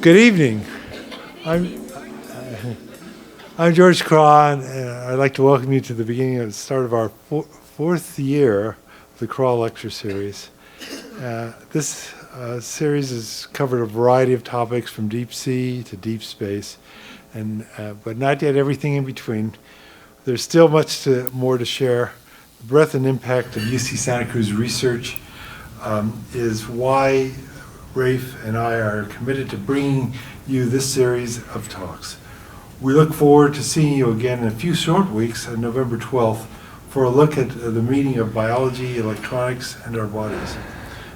Good evening. I'm George Kraw, and I'd like to welcome you to the beginning of the start of our fourth year of the Kraw lecture series. This series has covered a variety of topics from deep sea to deep space, and but not yet everything in between. There's still much more to share. The breadth and impact of UC Santa Cruz research is why Rafe and I are committed to bringing you this series of talks. We look forward to seeing you again in a few short weeks on November 12th for a look at the meeting of biology, electronics, and our bodies.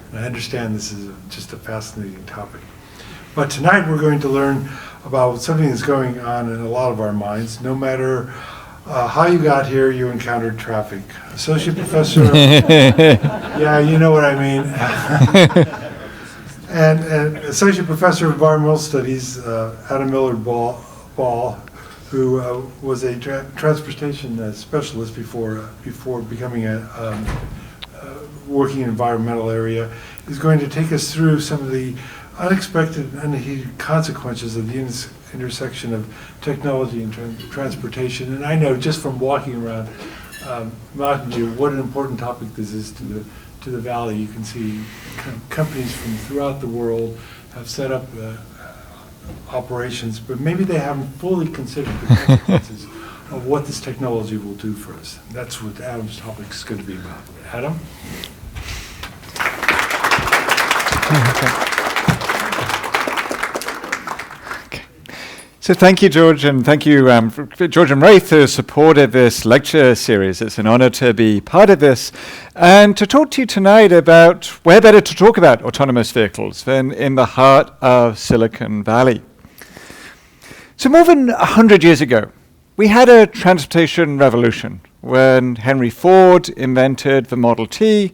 And I understand this is just a fascinating topic. But tonight we're going to learn about something that's going on in a lot of our minds. No matter how you got here, you encountered traffic. Associate Professor, yeah, you know what I mean. And Associate Professor of Environmental Studies, Millard-Ball, who was a transportation specialist before becoming working in environmental area, is going to take us through some of the unexpected and unheeded consequences of the intersection of technology and transportation. And I know just from walking around Mountain View what an important topic this is to the valley. You can see companies from throughout the world have set up operations, but maybe they haven't fully considered the consequences of what this technology will do for us. That's what Adam's topic is going to be about. Adam? So thank you, George, and thank you, George and Rafe, who supported this lecture series. It's an honor to be part of this and to talk to you tonight about where better to talk about autonomous vehicles than in the heart of Silicon Valley. So more than 100 years ago, we had a transportation revolution when Henry Ford invented the Model T,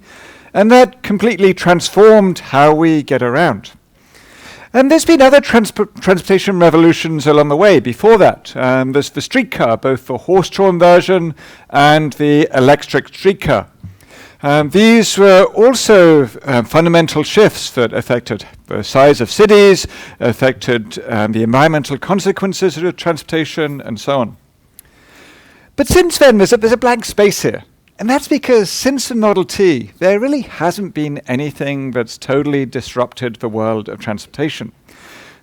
and that completely transformed how we get around. And there's been other transportation revolutions along the way before that. There's the streetcar, both the horse-drawn version and the electric streetcar. These were also fundamental shifts that affected the size of cities, affected the environmental consequences of transportation, and so on. But since then, there's a blank space here. And that's because since the Model T, there really hasn't been anything that's totally disrupted the world of transportation.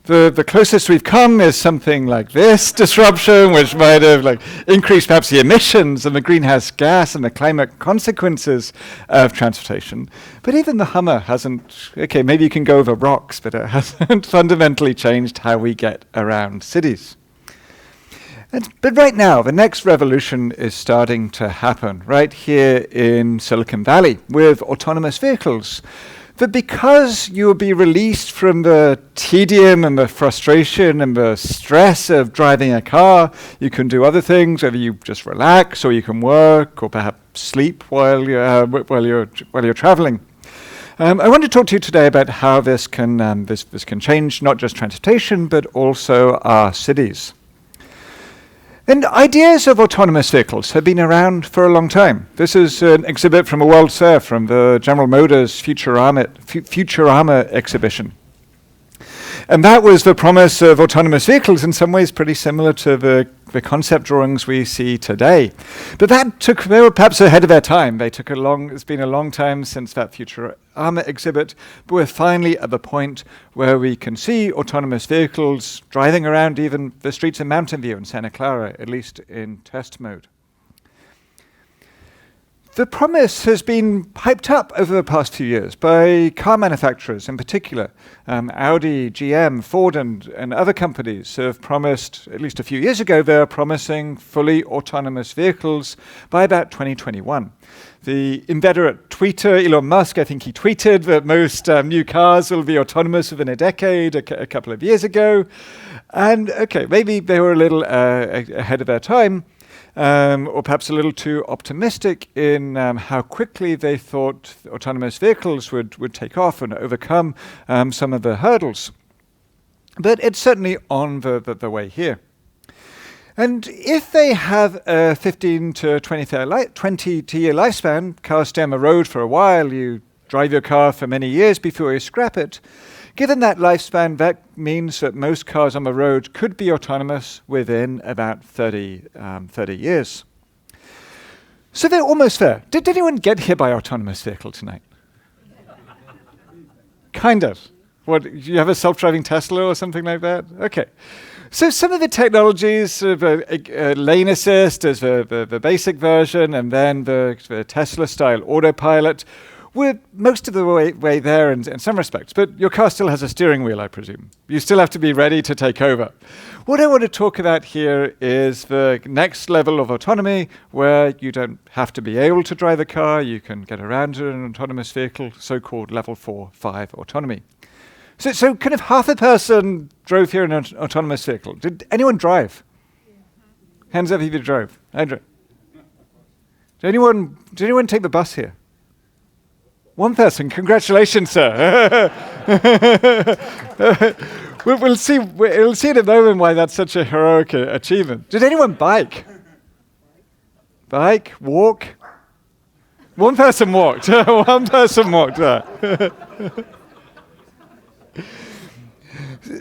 The closest we've come is something like this disruption, which might have increased perhaps the emissions and the greenhouse gas and the climate consequences of transportation. But even the Hummer hasn't, okay, maybe you can go over rocks, but it hasn't fundamentally changed how we get around cities. But right now, the next revolution is starting to happen right here in Silicon Valley with autonomous vehicles. But because you will be released from the tedium and the frustration and the stress of driving a car, you can do other things, whether you just relax or you can work or perhaps sleep while you're traveling. I want to talk to you today about how this can change not just transportation but also our cities. And ideas of autonomous vehicles have been around for a long time. This is an exhibit from a World's Fair from the General Motors Futurama exhibition. And that was the promise of autonomous vehicles, in some ways pretty similar to the concept drawings we see today. But they were perhaps ahead of their time. It's been a long time since that Futurama exhibit, but we're finally at the point where we can see autonomous vehicles driving around even the streets in Mountain View and Santa Clara, at least in test mode. The promise has been hyped up over the past few years by car manufacturers in particular. Audi, GM, Ford, and other companies have promised, at least a few years ago, they're promising fully autonomous vehicles by about 2021. The inveterate tweeter, Elon Musk, I think he tweeted that most new cars will be autonomous within a decade a couple of years ago. And okay, maybe they were a little ahead of their time. Or perhaps a little too optimistic in how quickly they thought autonomous vehicles would take off and overcome some of the hurdles. But it's certainly on the way here. And if they have a 15 to 20-year lifespan, cars stay on the road for a while, you drive your car for many years before you scrap it, Given that lifespan, that means that most cars on the road could be autonomous within about 30 years. So they're almost there. Did anyone get here by autonomous vehicle tonight? Kind of. What, you have a self-driving Tesla or something like that? Okay. So some of the technologies, lane assist is the basic version, and then the Tesla-style autopilot, we're most of the way there in some respects, but your car still has a steering wheel, I presume. You still have to be ready to take over. What I want to talk about here is the next level of autonomy, where you don't have to be able to drive a car, you can get around in an autonomous vehicle, so-called level 4, 5 autonomy. So kind of half a person drove here in an autonomous vehicle. Did anyone drive? Hands up if you drove. I drove. Did anyone take the bus here? One person. Congratulations, sir. We'll see in a moment why that's such a heroic achievement. Did anyone bike? Bike? Walk? One person walked. One person walked.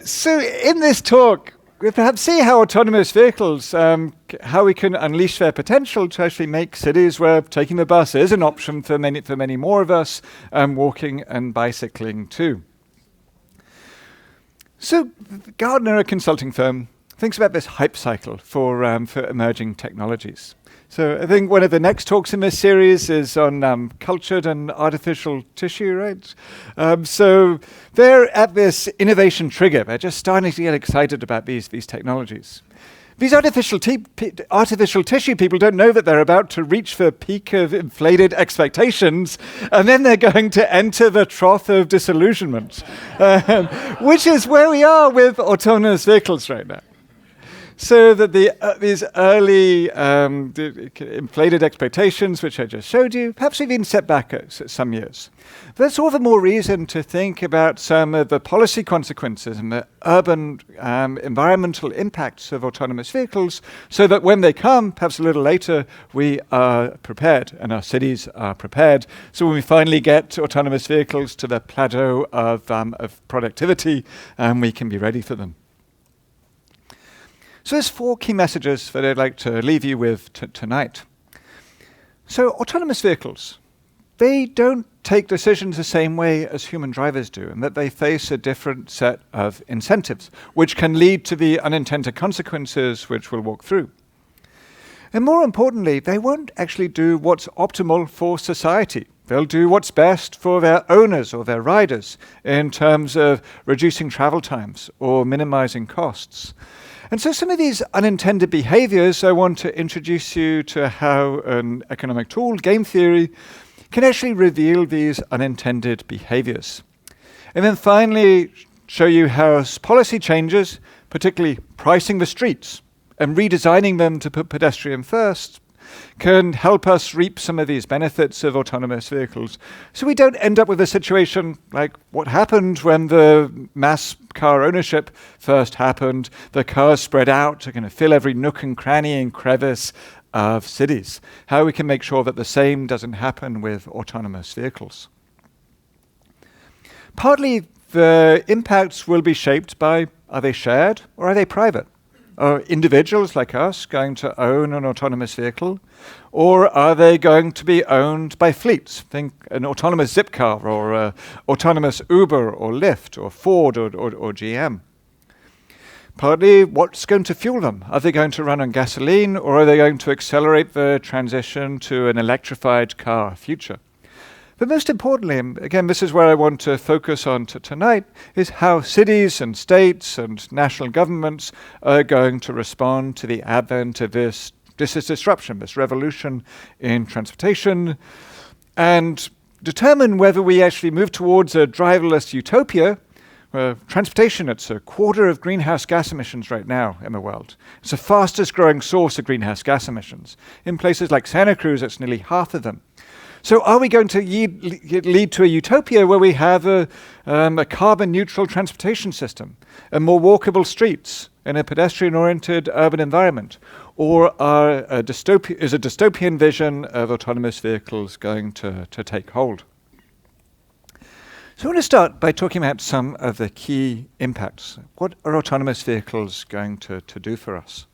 So in this talk, we'll perhaps see how autonomous vehicles, how we can unleash their potential to actually make cities where taking the bus is an option for many more of us, walking and bicycling too. So Gartner, a consulting firm, thinks about this hype cycle for emerging technologies. So I think one of the next talks in this series is on cultured and artificial tissue, right? So they're at this innovation trigger. They're just starting to get excited about these technologies. These artificial tissue people don't know that they're about to reach the peak of inflated expectations, and then they're going to enter the trough of disillusionment, which is where we are with autonomous vehicles right now. So that these early inflated expectations, which I just showed you, perhaps we've been set back some years. That's all the more reason to think about some of the policy consequences and the urban environmental impacts of autonomous vehicles, so that when they come, perhaps a little later, we are prepared and our cities are prepared. So when we finally get autonomous vehicles to the plateau of productivity, we can be ready for them. So there's 4 key messages that I'd like to leave you with tonight. So autonomous vehicles, they don't take decisions the same way as human drivers do, and that they face a different set of incentives, which can lead to the unintended consequences which we'll walk through. And more importantly, they won't actually do what's optimal for society. They'll do what's best for their owners or their riders in terms of reducing travel times or minimizing costs. And so some of these unintended behaviors, I want to introduce you to how an economic tool, game theory, can actually reveal these unintended behaviors. And then finally, show you how policy changes, particularly pricing the streets and redesigning them to put pedestrian first, can help us reap some of these benefits of autonomous vehicles, so we don't end up with a situation like what happened when the mass car ownership first happened. The cars spread out, are going to fill every nook and cranny and crevice of cities. How we can make sure that the same doesn't happen with autonomous vehicles. Partly the impacts will be shaped by, are they shared or are they private? Are individuals like us going to own an autonomous vehicle? Or are they going to be owned by fleets? Think an autonomous Zipcar or autonomous Uber or Lyft or Ford or GM. Partly, what's going to fuel them? Are they going to run on gasoline, or are they going to accelerate the transition to an electrified car future? But most importantly, and again, this is where I want to focus on tonight, is how cities and states and national governments are going to respond to the advent of this disruption, this revolution in transportation, and determine whether we actually move towards a driverless utopia. Transportation, it's a quarter of greenhouse gas emissions right now in the world. It's the fastest growing source of greenhouse gas emissions. In places like Santa Cruz, it's nearly half of them. So are we going to lead to a utopia where we have a carbon-neutral transportation system and more walkable streets in a pedestrian-oriented urban environment? Or is a dystopian vision of autonomous vehicles going to take hold? So I want to start by talking about some of the key impacts. What are autonomous vehicles going to do for us?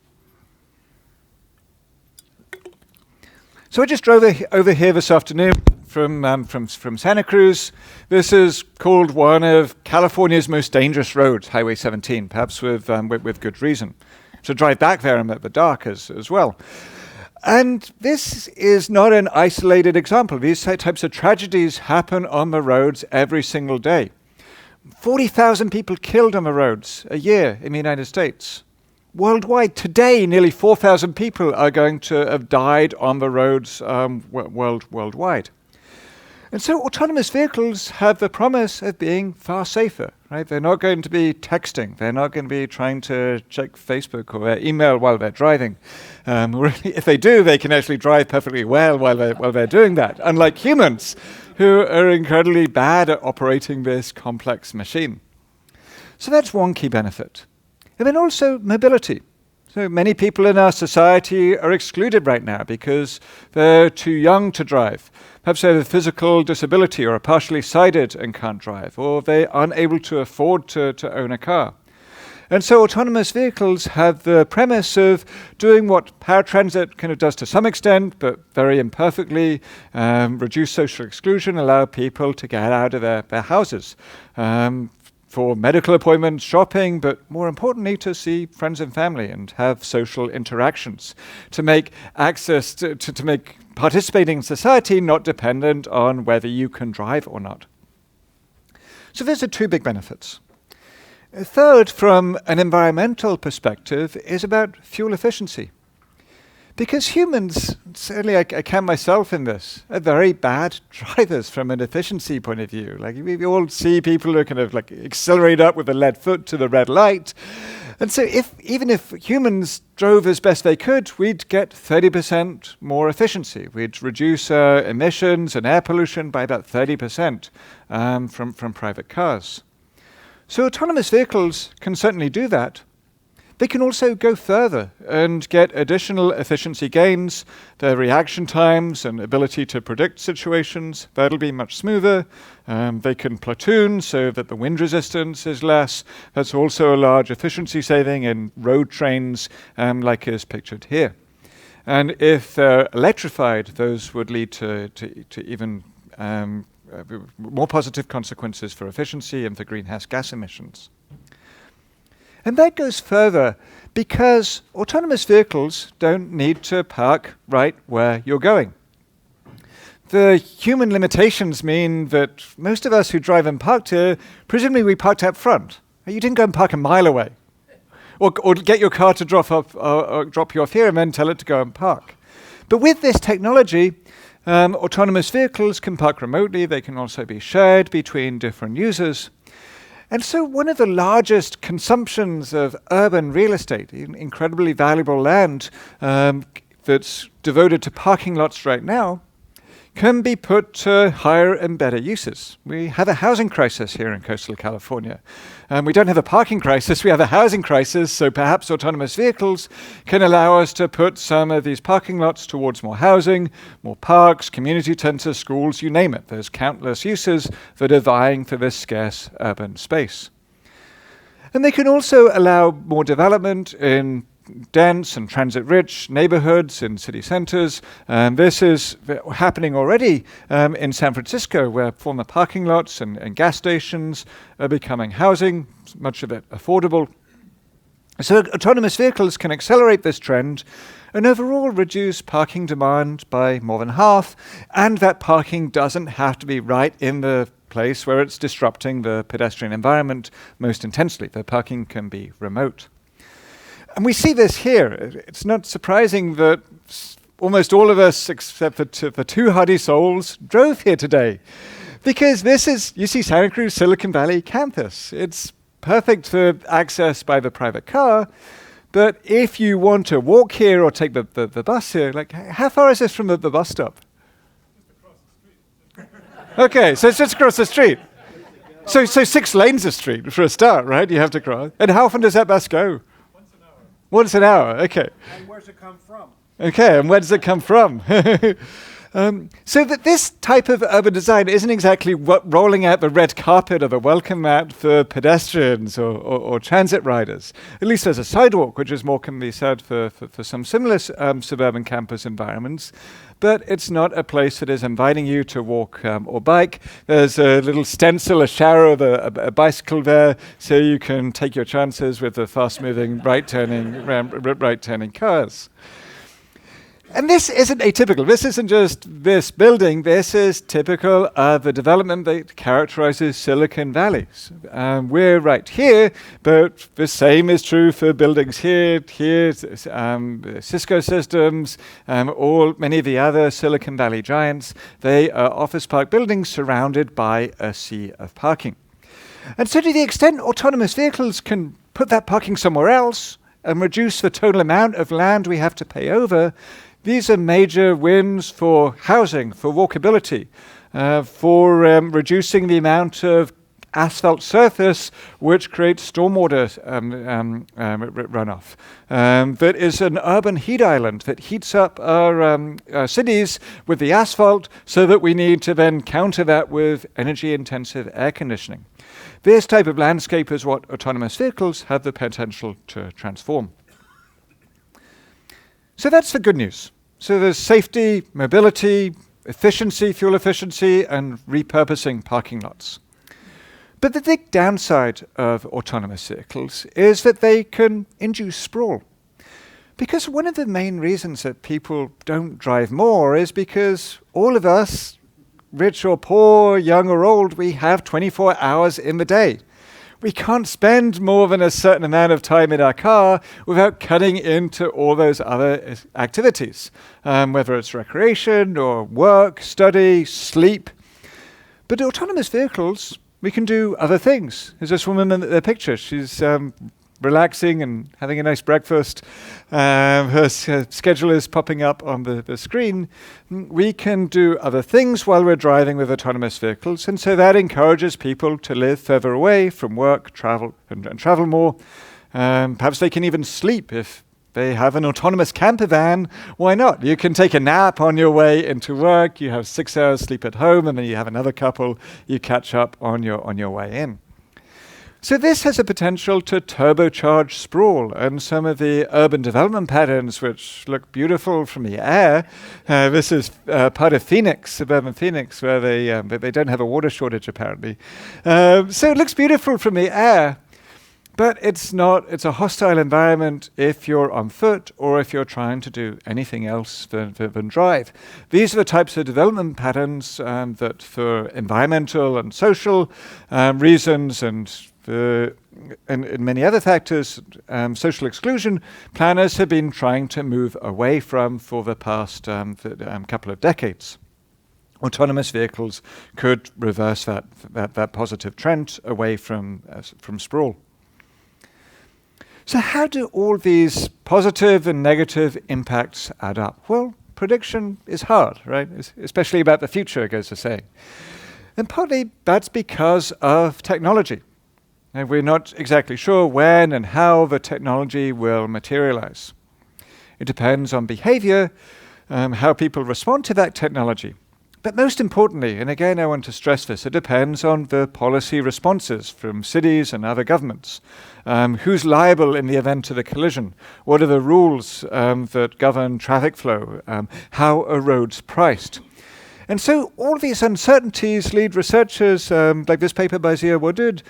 So I just drove over here this afternoon from Santa Cruz. This is called one of California's most dangerous roads, Highway 17, perhaps with good reason. To drive back there at the dark as well. And this is not an isolated example. These types of tragedies happen on the roads every single day. 40,000 people killed on the roads a year in the United States. Worldwide, today, nearly 4,000 people are going to have died on the roads worldwide. And so autonomous vehicles have the promise of being far safer, right? They're not going to be texting. They're not going to be trying to check Facebook or email while they're driving. If they do, they can actually drive perfectly well while they're doing that, unlike humans, who are incredibly bad at operating this complex machine. So that's one key benefit. And then also mobility. So many people in our society are excluded right now because they're too young to drive. Perhaps they have a physical disability or are partially sighted and can't drive, or they aren't able to afford to own a car. And so autonomous vehicles have the premise of doing what paratransit kind of does to some extent, but very imperfectly, reduce social exclusion, allow people to get out of their houses. For medical appointments, shopping, but more importantly, to see friends and family and have social interactions, to make access to make participating in society not dependent on whether you can drive or not. So those are two big benefits. A third, from an environmental perspective, is about fuel efficiency. Because humans, certainly I count myself in this, are very bad drivers from an efficiency point of view. Like we all see people who kind of like accelerate up with a lead foot to the red light. And so even if humans drove as best they could, we'd get 30% more efficiency. We'd reduce emissions and air pollution by about 30% from private cars. So autonomous vehicles can certainly do that. They can also go further and get additional efficiency gains. Their reaction times and ability to predict situations, that'll be much smoother. They can platoon so that the wind resistance is less. That's also a large efficiency saving in road trains like is pictured here. And if they're electrified, those would lead to even more positive consequences for efficiency and for greenhouse gas emissions. And that goes further because autonomous vehicles don't need to park right where you're going. The human limitations mean that most of us who drive and parked here, presumably we parked out front. You didn't go and park a mile away. Or get your car to drop you off here and then tell it to go and park. But with this technology, autonomous vehicles can park remotely. They can also be shared between different users. And so one of the largest consumptions of urban real estate, incredibly valuable land that's devoted to parking lots right now, can be put to higher and better uses. We have a housing crisis here in coastal California. We don't have a parking crisis, we have a housing crisis, so perhaps autonomous vehicles can allow us to put some of these parking lots towards more housing, more parks, community centers, schools, you name it. There's countless uses that are vying for this scarce urban space. And they can also allow more development in dense and transit-rich neighborhoods in city centers. This is happening already in San Francisco, where former parking lots and gas stations are becoming housing, much of it affordable. So autonomous vehicles can accelerate this trend and overall reduce parking demand by more than half, and that parking doesn't have to be right in the place where it's disrupting the pedestrian environment most intensely. The parking can be remote. And we see this here. It's not surprising that almost all of us, except for two hardy souls, drove here today. Because this is UC Santa Cruz Silicon Valley campus. It's perfect for access by the private car. But if you want to walk here or take the bus here, like how far is this from the bus stop? Just across the street. Okay, so it's just across the street. So 6 lanes of street for a start, right? You have to cross. And how often does that bus go? Once an hour, okay. And where's it come from? Okay, and where does it come from? So that this type of urban design isn't exactly rolling out the red carpet or the welcome mat for pedestrians or transit riders. At least there's a sidewalk, which is more can be said for some similar suburban campus environments. But it's not a place that is inviting you to walk or bike. There's a little stencil, a shower of a bicycle there, so you can take your chances with the fast-moving, right-turning cars. And this isn't atypical. This isn't just this building. This is typical of the development that characterizes Silicon Valley. We're right here, but the same is true for buildings here, Cisco Systems, many of the other Silicon Valley giants. They are office park buildings surrounded by a sea of parking. And so to the extent autonomous vehicles can put that parking somewhere else and reduce the total amount of land we have to pay over, these are major wins for housing, for walkability, for reducing the amount of asphalt surface which creates stormwater runoff. That is an urban heat island that heats up our cities with the asphalt so that we need to then counter that with energy-intensive air conditioning. This type of landscape is what autonomous vehicles have the potential to transform. So that's the good news. So there's safety, mobility, efficiency, fuel efficiency, and repurposing parking lots. But the big downside of autonomous vehicles is that they can induce sprawl. Because one of the main reasons that people don't drive more is because all of us, rich or poor, young or old, we have 24 hours in the day. We can't spend more than a certain amount of time in our car without cutting into all those other activities, whether it's recreation or work, study, sleep. But autonomous vehicles, we can do other things. There's this woman in the picture. She's relaxing and having a nice breakfast. Her schedule is popping up on the screen. We can do other things while we're driving with autonomous vehicles, and so that encourages people to live further away from work, travel more. Perhaps they can even sleep if they have an autonomous camper van. Why not? You can take a nap on your way into work. You have 6 hours sleep at home, and then you have another couple. You catch up on your way in. So this has a potential to turbocharge sprawl and some of the urban development patterns which look beautiful from the air. This is part of Phoenix, suburban Phoenix, where they don't have a water shortage apparently. So it looks beautiful from the air, but it's not. It's a hostile environment if you're on foot or if you're trying to do anything else than drive. These are the types of development patterns that for environmental and social reasons and many other factors, social exclusion, planners have been trying to move away from for the past couple of decades. Autonomous vehicles could reverse that positive trend away from sprawl. So how do all these positive and negative impacts add up? Well, prediction is hard, right? Especially about the future, goes to say. And partly that's because of technology. And we're not exactly sure when and how the technology will materialize. It depends on behavior, how people respond to that technology. But most importantly, and again I want to stress this, it depends on the policy responses from cities and other governments. Who's liable in the event of a collision? What are the rules that govern traffic flow? How are roads priced? And so all these uncertainties lead researchers, like this paper by Zia Wadud,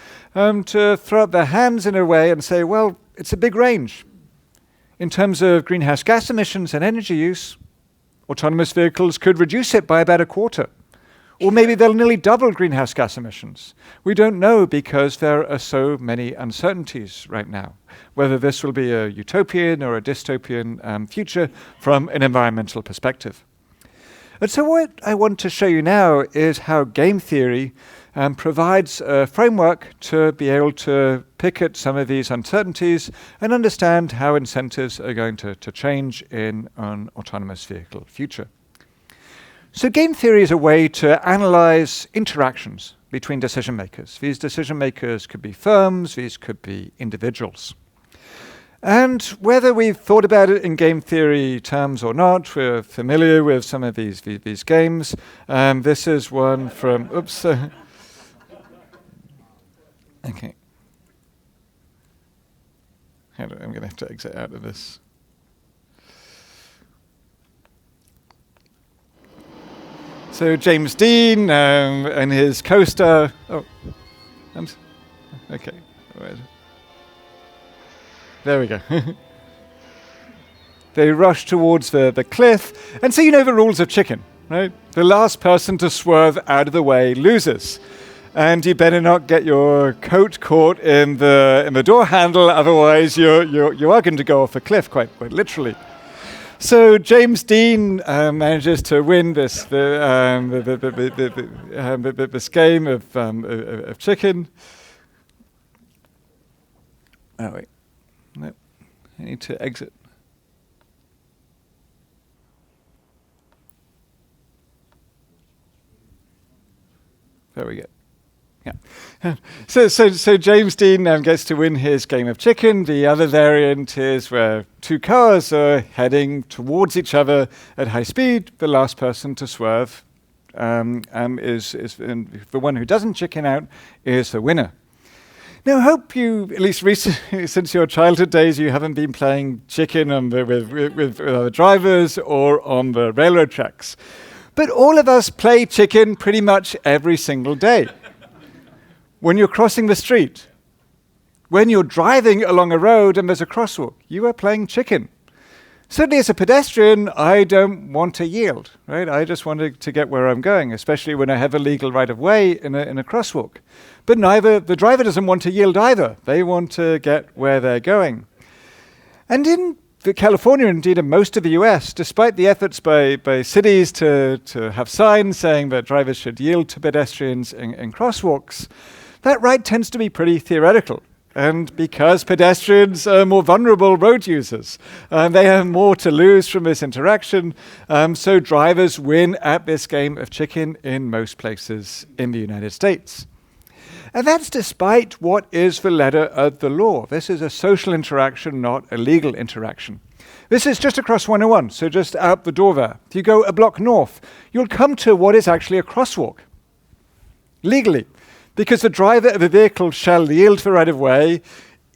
to throw up their hands in a way and say, well, it's a big range. In terms of greenhouse gas emissions and energy use, autonomous vehicles could reduce it by about a quarter. Or maybe they'll nearly double greenhouse gas emissions. We don't know because there are so many uncertainties right now, whether this will be a utopian or a dystopian future from an environmental perspective. And so what I want to show you now is how game theory provides a framework to be able to pick at some of these uncertainties and understand how incentives are going to change in an autonomous vehicle future. So game theory is a way to analyze interactions between decision makers. These decision makers could be firms, these could be individuals. And whether we've thought about it in game theory terms or not, we're familiar with some of these games. This is one from, oops. Okay. I'm going to have to exit out of this. So James Dean and his co-star. Oh, and okay. There we go. They rush towards the cliff, and so you know the rules of chicken, right? The last person to swerve out of the way loses. And you better not get your coat caught in the door handle, otherwise you are going to go off a cliff, quite literally. So James Dean manages to win this this game of chicken. Oh wait, no, I need to exit. There we go. Yeah. So James Dean gets to win his game of chicken. The other variant is where two cars are heading towards each other at high speed. The last person to swerve is the one who doesn't chicken out is the winner. Now, I hope you, at least recently, since your childhood days, you haven't been playing chicken with other drivers or on the railroad tracks. But all of us play chicken pretty much every single day. When you're crossing the street, when you're driving along a road and there's a crosswalk, you are playing chicken. Certainly as a pedestrian, I don't want to yield, right? I just want to get where I'm going, especially when I have a legal right of way in a crosswalk. But the driver doesn't want to yield either. They want to get where they're going. And in California, indeed in most of the US, despite the efforts by cities to have signs saying that drivers should yield to pedestrians in crosswalks, that right tends to be pretty theoretical. And because pedestrians are more vulnerable road users, they have more to lose from this interaction, so drivers win at this game of chicken in most places in the United States. And that's despite what is the letter of the law. This is a social interaction, not a legal interaction. This is just across 101, so just out the door there. If you go a block north, you'll come to what is actually a crosswalk, legally, because the driver of a vehicle shall yield the right of way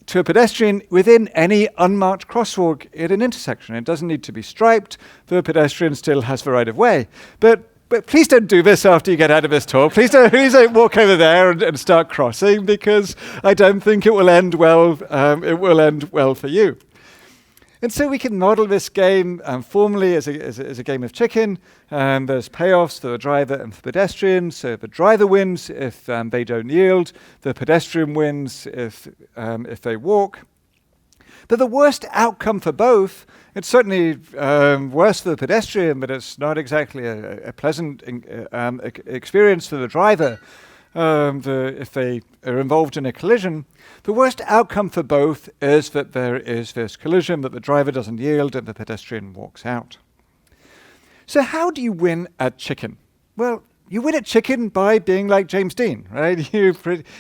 to a pedestrian within any unmarked crosswalk at an intersection. It doesn't need to be striped. The pedestrian still has the right of way. But please don't do this after you get out of this talk. Please don't walk over there and start crossing, because I don't think it will end well. It will end well for you. And so we can model this game formally as a game of chicken. There's payoffs for the driver and the pedestrian. So the driver wins if they don't yield. The pedestrian wins if they walk. But the worst outcome for both, it's certainly worse for the pedestrian, but it's not exactly a pleasant experience for the driver if they are involved in a collision. The worst outcome for both is that there is this collision, that the driver doesn't yield and the pedestrian walks out. So how do you win at chicken? Well, you win at chicken by being like James Dean, right? You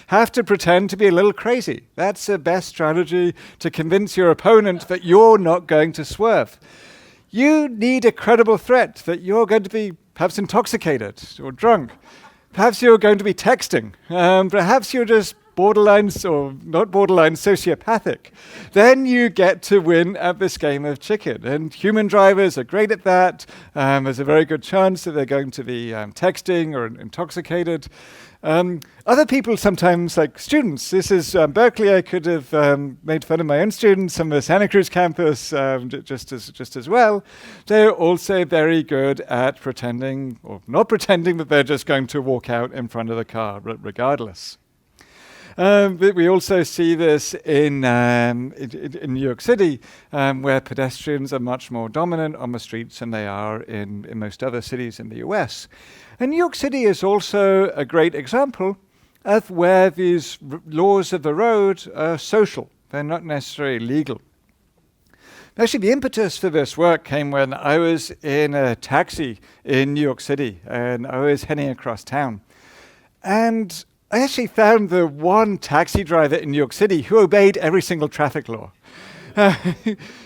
have to pretend to be a little crazy. That's the best strategy to convince your opponent that you're not going to swerve. You need a credible threat that you're going to be perhaps intoxicated or drunk. Perhaps you're going to be texting. Perhaps you're just borderline or not borderline sociopathic. Then you get to win at this game of chicken. And human drivers are great at that. There's a very good chance that they're going to be texting or intoxicated. Other people sometimes, like students, this is Berkeley. I could have made fun of my own students on the Santa Cruz campus just as well. They're also very good at pretending or not pretending that they're just going to walk out in front of the car regardless. But we also see this in New York City, where pedestrians are much more dominant on the streets than they are in most other cities in the US. And New York City is also a great example of where these laws of the road are social. They're not necessarily legal. Actually, the impetus for this work came when I was in a taxi in New York City, and I was heading across town. And I actually found the one taxi driver in New York City who obeyed every single traffic law.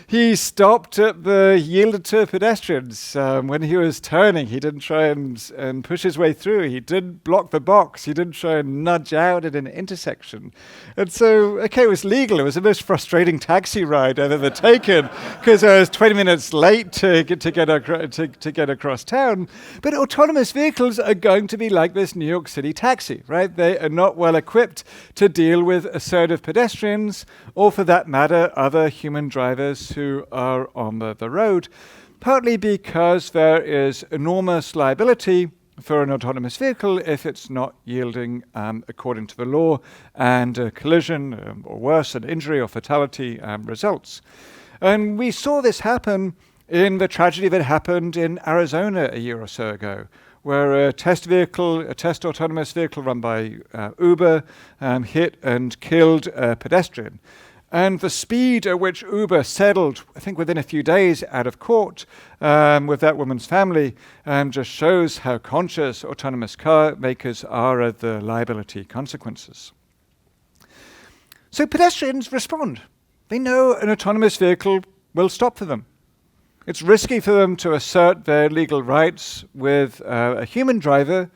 He stopped yielded to pedestrians. When he was turning, he didn't try and push his way through. He didn't block the box. He didn't try and nudge out at an intersection. And so, okay, it was legal. It was the most frustrating taxi ride I've ever taken because I was 20 minutes late to get across town. But autonomous vehicles are going to be like this New York City taxi, right? They are not well equipped to deal with assertive pedestrians, or for that matter, other human drivers who are on the road, partly because there is enormous liability for an autonomous vehicle if it's not yielding according to the law, and a collision, or worse, an injury or fatality results. And we saw this happen in the tragedy that happened in Arizona a year or so ago, where a test autonomous vehicle run by Uber hit and killed a pedestrian. And the speed at which Uber settled, I think within a few days out of court with that woman's family, just shows how conscious autonomous car makers are of the liability consequences. So pedestrians respond. They know an autonomous vehicle will stop for them. It's risky for them to assert their legal rights with a human driver,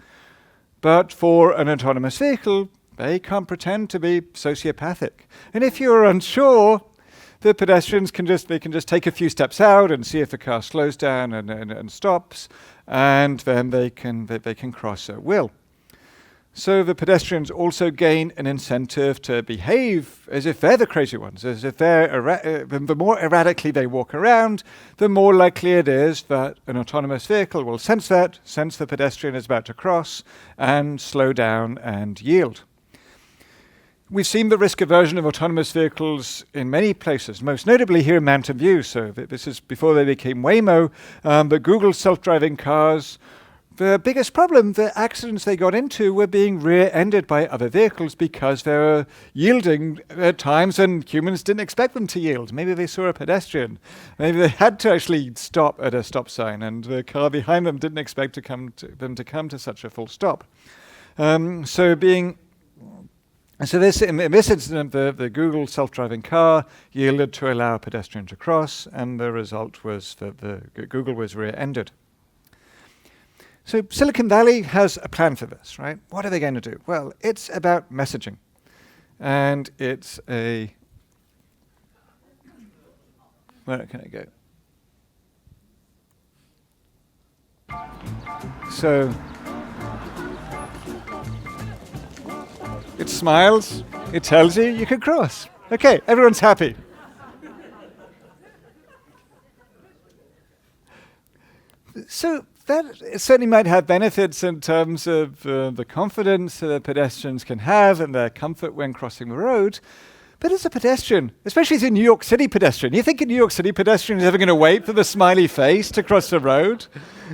but for an autonomous vehicle, they can't pretend to be sociopathic. And if you're unsure, the pedestrians can just take a few steps out and see if the car slows down and stops, and then they can cross at will. So the pedestrians also gain an incentive to behave as if they're the crazy ones, as if the more erratically they walk around, the more likely it is that an autonomous vehicle will sense the pedestrian is about to cross, and slow down and yield. We've seen the risk aversion of autonomous vehicles in many places, most notably here in Mountain View. So this is before they became Waymo, but Google's self-driving cars. The biggest problem, the accidents they got into, were being rear-ended by other vehicles because they were yielding at times when humans didn't expect them to yield. Maybe they saw a pedestrian. Maybe they had to actually stop at a stop sign, and the car behind them didn't expect them to come to such a full stop. In this incident, the Google self-driving car yielded to allow a pedestrian to cross, and the result was that Google was rear-ended. So Silicon Valley has a plan for this, right? What are they going to do? Well, it's about messaging. And it's where can I go? So it smiles, it tells you can cross. Okay, everyone's happy. So that certainly might have benefits in terms of the confidence that pedestrians can have and their comfort when crossing the road. But as a pedestrian, especially as a New York City pedestrian, you think a New York City pedestrian is ever going to wait for the smiley face to cross the road?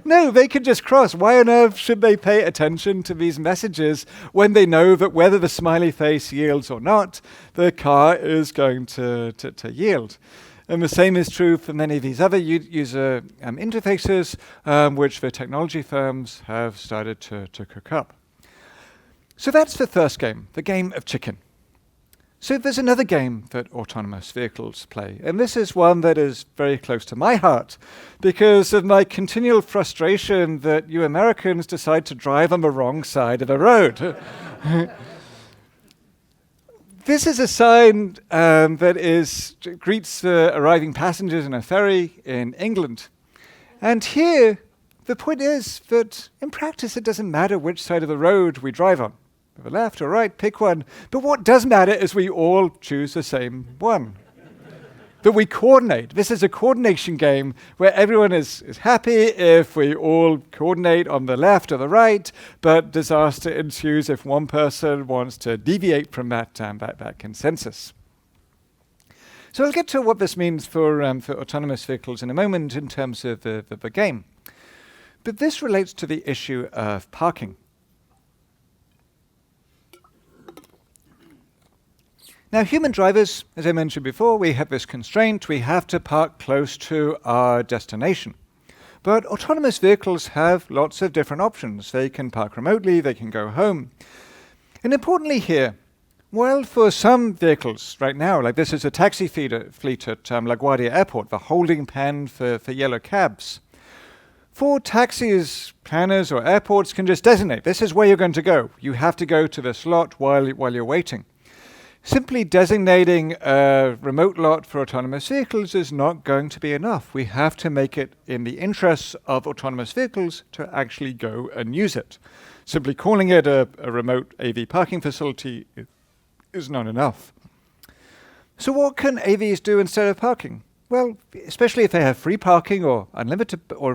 No, they can just cross. Why on earth should they pay attention to these messages when they know that whether the smiley face yields or not, the car is going to yield? And the same is true for many of these other user interfaces, which the technology firms have started to cook up. So that's the first game, the game of chicken. So there's another game that autonomous vehicles play, and this is one that is very close to my heart because of my continual frustration that you Americans decide to drive on the wrong side of the road. This is a sign that greets arriving passengers in a ferry in England. And here, the point is that in practice, it doesn't matter which side of the road we drive on. The left or right, pick one. But what does matter is we all choose the same one. That we coordinate. This is a coordination game where everyone is happy if we all coordinate on the left or the right, but disaster ensues if one person wants to deviate from that consensus. So I'll get to what this means for autonomous vehicles in a moment in terms of the game. But this relates to the issue of parking. Now, human drivers, as I mentioned before, we have this constraint. We have to park close to our destination. But autonomous vehicles have lots of different options. They can park remotely. They can go home. And importantly here, Well, for some vehicles right now, like this is a taxi fleet at LaGuardia Airport, the holding pen for yellow cabs. For taxis, planners or airports can just designate, this is where you're going to go. You have to go to this lot while you're waiting. Simply designating a remote lot for autonomous vehicles is not going to be enough. We have to make it in the interests of autonomous vehicles to actually go and use it. Simply calling it a remote AV parking facility is not enough. So what can AVs do instead of parking? Well, especially if they have free parking or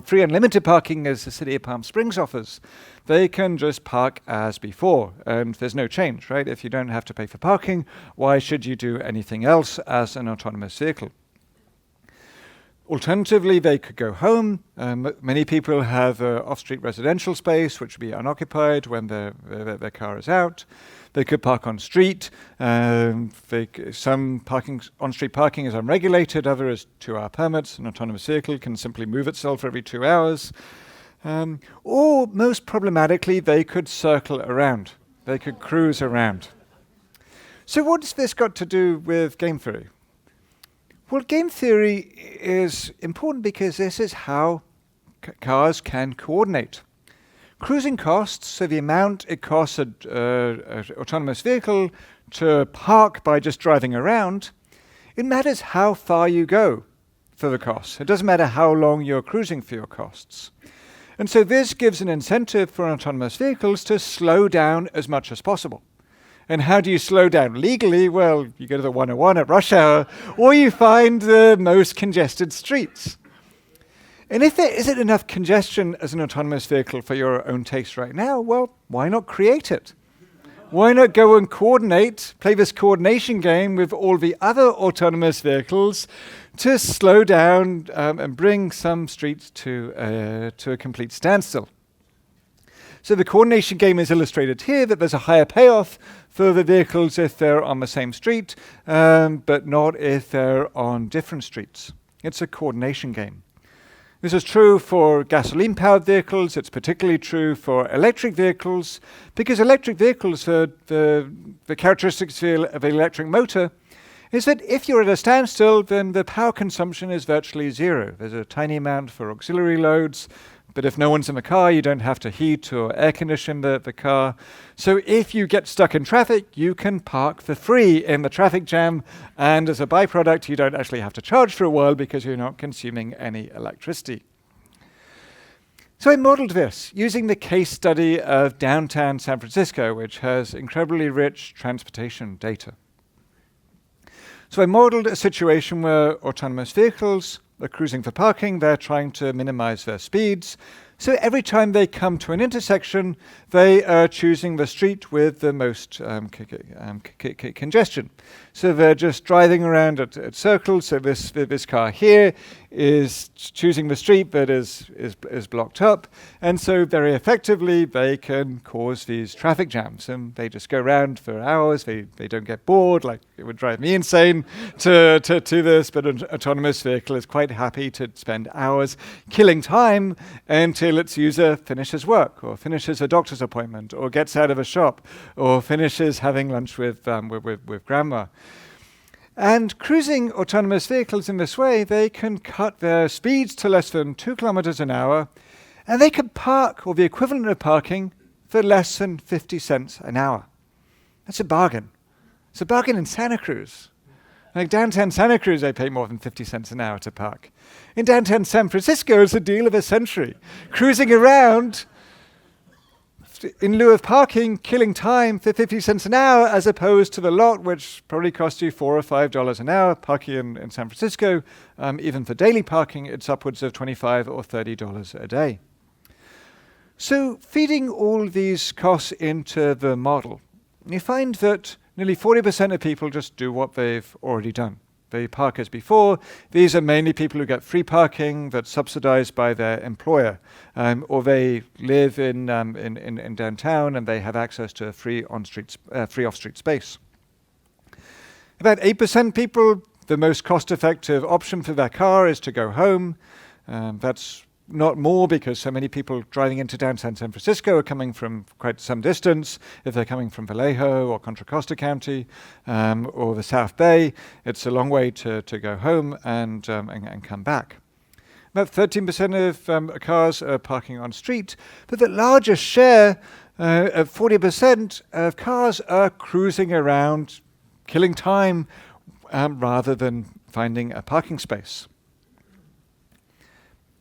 free unlimited parking as the city of Palm Springs offers, they can just park as before, and there's no change, right? If you don't have to pay for parking, why should you do anything else as an autonomous vehicle? Alternatively, they could go home. Many people have off-street residential space, which would be unoccupied when their car is out. They could park on street. Some on-street parking is unregulated, other is 2-hour permits. An autonomous vehicle can simply move itself every 2 hours. Or most problematically, they could circle around. They could cruise around. So what's this got to do with game theory? Well, game theory is important because this is how cars can coordinate. Cruising costs, so the amount it costs an autonomous vehicle to park by just driving around, it matters how far you go for the costs. It doesn't matter how long you're cruising for your costs. And so this gives an incentive for autonomous vehicles to slow down as much as possible. And how do you slow down legally? Well, you go to the 101 at rush hour, or you find the most congested streets. And if there isn't enough congestion as an autonomous vehicle for your own taste right now, well, why not create it? Why not go and coordinate, play this coordination game with all the other autonomous vehicles to slow down and bring some streets to a complete standstill? So the coordination game is illustrated here, that there's a higher payoff for the vehicles if they're on the same street, but not if they're on different streets. It's a coordination game. This is true for gasoline-powered vehicles. It's particularly true for electric vehicles, because electric vehicles, the characteristics of the electric motor is that if you're at a standstill, then the power consumption is virtually zero. There's a tiny amount for auxiliary loads, but if no one's in the car, you don't have to heat or air condition the car. So if you get stuck in traffic, you can park for free in the traffic jam, and as a byproduct, you don't actually have to charge for a while because you're not consuming any electricity. So I modeled this using the case study of downtown San Francisco, which has incredibly rich transportation data. So I modeled a situation where autonomous vehicles are cruising for parking. They're trying to minimize their speeds. So every time they come to an intersection, they are choosing the street with the most congestion. So they're just driving around at circles. So this car here is choosing the street that is blocked up. And so very effectively, they can cause these traffic jams. And they just go around for hours. They don't get bored. Like, it would drive me insane to this. But an autonomous vehicle is quite happy to spend hours killing time until its user finishes work, or finishes a doctor's appointment, or gets out of a shop, or finishes having lunch with grandma. And cruising autonomous vehicles in this way, they can cut their speeds to less than 2 kilometers an hour, and they can park, or the equivalent of parking, for less than 50 cents an hour. That's a bargain. It's a bargain in Santa Cruz. Like downtown Santa Cruz, they pay more than 50 cents an hour to park. In downtown San Francisco, it's a deal of a century. Cruising around, in lieu of parking, killing time for 50 cents an hour, as opposed to the lot, which probably costs you $4 or $5 an hour. Parking in San Francisco, even for daily parking, it's upwards of $25 or $30 a day. So feeding all these costs into the model, you find that nearly 40% of people just do what they've already done. They park as before. These are mainly people who get free parking that's subsidized by their employer, or they live in downtown and they have access to free off-street space. About 8% people, the most cost-effective option for their car is to go home. That's not more because so many people driving into downtown San Francisco are coming from quite some distance. If they're coming from Vallejo or Contra Costa County or the South Bay, it's a long way to go home and come back. About 13% of cars are parking on street, but the largest share of 40% of cars are cruising around, killing time rather than finding a parking space.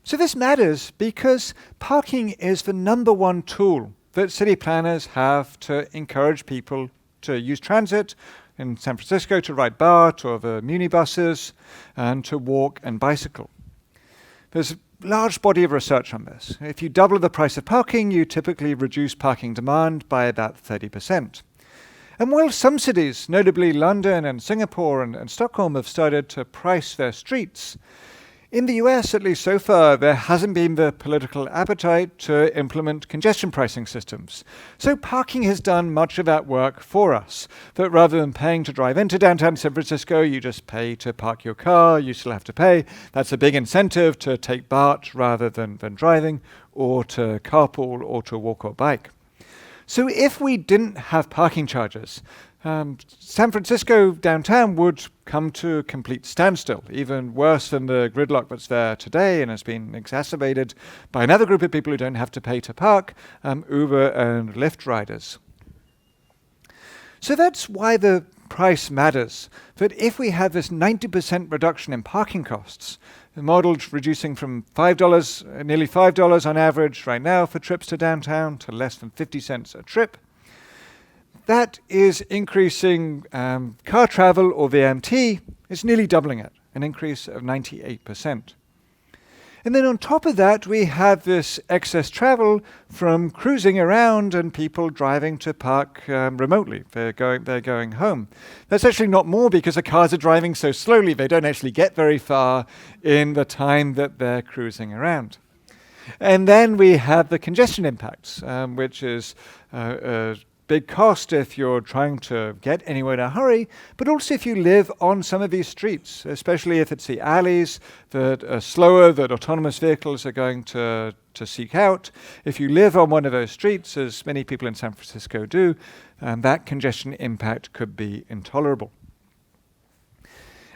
So this matters because parking is the number one tool that city planners have to encourage people to use transit, in San Francisco to ride BART or the minibuses, and to walk and bicycle. There's a large body of research on this. If you double the price of parking, you typically reduce parking demand by about 30%. And while some cities, notably London and Singapore and Stockholm, have started to price their streets, in the US, at least so far, there hasn't been the political appetite to implement congestion pricing systems. So parking has done much of that work for us. That rather than paying to drive into downtown San Francisco, you just pay to park your car, you still have to pay. That's a big incentive to take BART rather than driving, or to carpool, or to walk or bike. So if we didn't have parking charges, San Francisco downtown would come to a complete standstill, even worse than the gridlock that's there today and has been exacerbated by another group of people who don't have to pay to park, Uber and Lyft riders. So that's why the price matters, that if we have this 90% reduction in parking costs, the model reducing from nearly $5 on average right now for trips to downtown to less than 50 cents a trip, that is increasing car travel, or VMT. It's nearly doubling it, an increase of 98%. And then on top of that, we have this excess travel from cruising around and people driving to park remotely. They're going home. That's actually not more because the cars are driving so slowly, they don't actually get very far in the time that they're cruising around. And then we have the congestion impacts, which is big cost if you're trying to get anywhere in a hurry, but also if you live on some of these streets, especially if it's the alleys that are slower, that autonomous vehicles are going to seek out. If you live on one of those streets, as many people in San Francisco do, that congestion impact could be intolerable.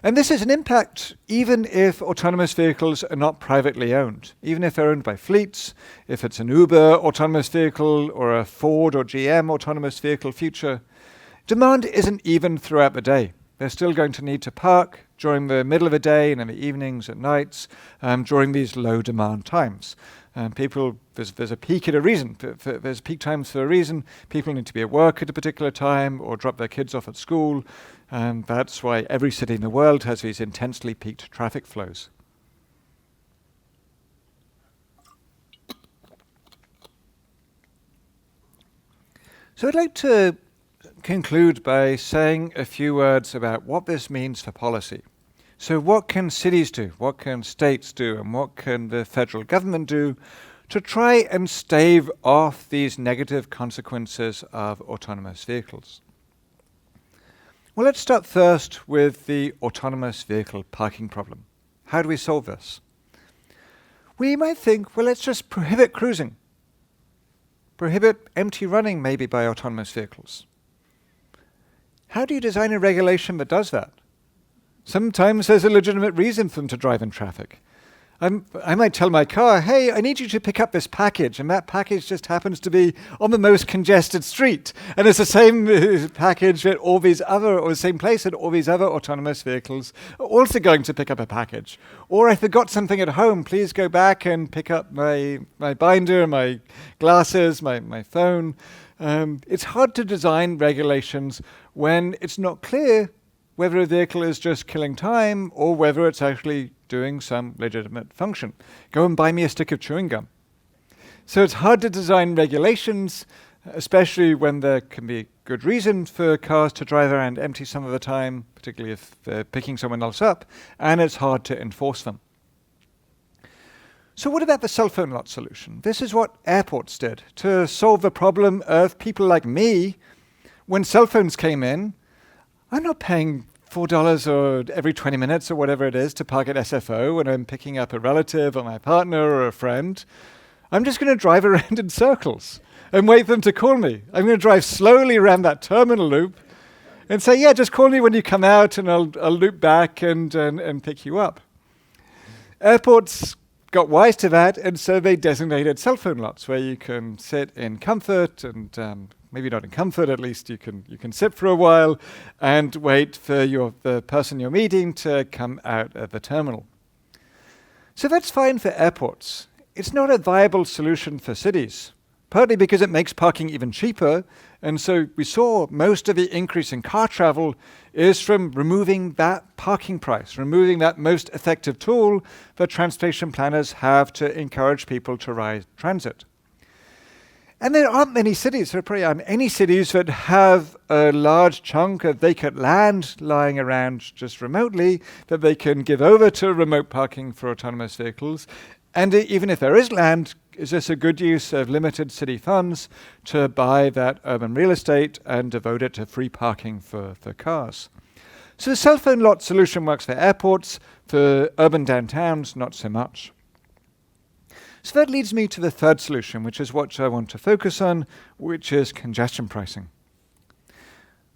And this is an impact even if autonomous vehicles are not privately owned, even if they're owned by fleets, if it's an Uber autonomous vehicle or a Ford or GM autonomous vehicle future. Demand isn't even throughout the day. They're still going to need to park during the middle of the day and in the evenings and nights during these low demand times. There's a peak at a reason. There's peak times for a reason. People need to be at work at a particular time or drop their kids off at school. And that's why every city in the world has these intensely peaked traffic flows. So I'd like to conclude by saying a few words about what this means for policy. So what can cities do? What can states do? And what can the federal government do to try and stave off these negative consequences of autonomous vehicles? Well, let's start first with the autonomous vehicle parking problem. How do we solve this? We might think, well, let's just prohibit cruising. Prohibit empty running, maybe, by autonomous vehicles. How do you design a regulation that does that? Sometimes there's a legitimate reason for them to drive in traffic. I might tell my car, hey, I need you to pick up this package, and that package just happens to be on the most congested street. And it's the same package at all these other, or the same place that all these other autonomous vehicles are also going to pick up a package. Or I forgot something at home, please go back and pick up my binder, my glasses, my phone. It's hard to design regulations when it's not clear whether a vehicle is just killing time or whether it's actually doing some legitimate function. Go and buy me a stick of chewing gum. So it's hard to design regulations, especially when there can be good reason for cars to drive around empty some of the time, particularly if they're picking someone else up, and it's hard to enforce them. So what about the cell phone lot solution? This is what airports did to solve the problem of people like me. When cell phones came in, I'm not paying $4 or every 20 minutes or whatever it is to park at SFO when I'm picking up a relative or my partner or a friend, I'm just going to drive around in circles and wait for them to call me. I'm going to drive slowly around that terminal loop and say, yeah, just call me when you come out and I'll loop back and pick you up. Airports got wise to that, and so they designated cell phone lots where you can sit in comfort and maybe not in comfort, at least you can sit for a while and wait for the person you're meeting to come out of the terminal. So that's fine for airports. It's not a viable solution for cities, partly because it makes parking even cheaper, and so we saw most of the increase in car travel is from removing that parking price, removing that most effective tool that transportation planners have to encourage people to ride transit. And there aren't many cities, there probably aren't any cities that have a large chunk of vacant land lying around just remotely that they can give over to remote parking for autonomous vehicles. And even if there is land, is this a good use of limited city funds to buy that urban real estate and devote it to free parking for cars? So the cell phone lot solution works for airports, for urban downtowns, not so much. So that leads me to the third solution, which is what I want to focus on, which is congestion pricing.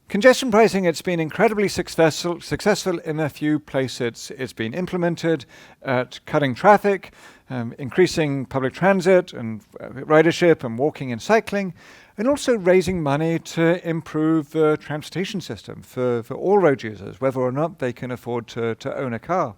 Congestion pricing, it's been incredibly successful in a few places it's been implemented at cutting traffic, increasing public transit and ridership and walking and cycling, and also raising money to improve the transportation system for all road users, whether or not they can afford to own a car.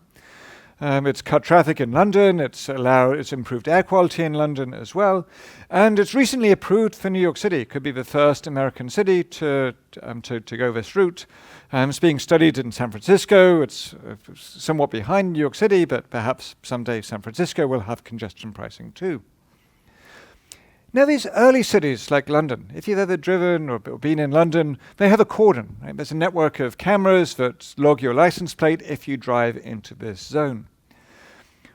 It's cut traffic in London, it's improved air quality in London as well, and it's recently approved for New York City. It could be the first American city to go this route. It's being studied in San Francisco. It's somewhat behind New York City, but perhaps someday San Francisco will have congestion pricing too. Now, these early cities like London, if you've ever driven or been in London, they have a cordon. Right? There's a network of cameras that log your license plate if you drive into this zone.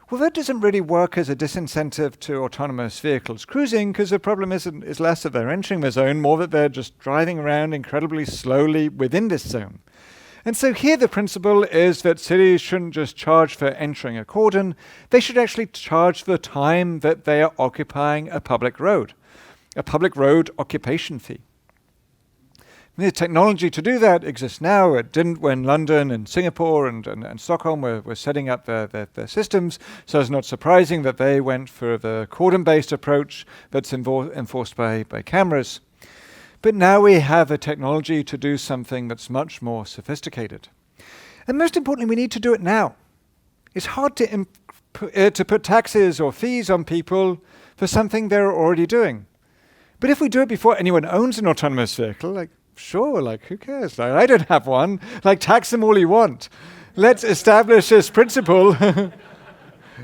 Well, that doesn't really work as a disincentive to autonomous vehicles cruising, because the problem is less that they're entering the zone, more that they're just driving around incredibly slowly within this zone. And so here the principle is that cities shouldn't just charge for entering a cordon, they should actually charge for the time that they are occupying a public road occupation fee. The technology to do that exists now. It didn't when London and Singapore and Stockholm were setting up their systems, so it's not surprising that they went for the cordon-based approach that's enforced by cameras. But now we have a technology to do something that's much more sophisticated. And most importantly, we need to do it now. It's hard to put taxes or fees on people for something they're already doing. But if we do it before anyone owns an autonomous vehicle, sure, who cares? I don't have one. Tax them all you want. Let's establish this principle.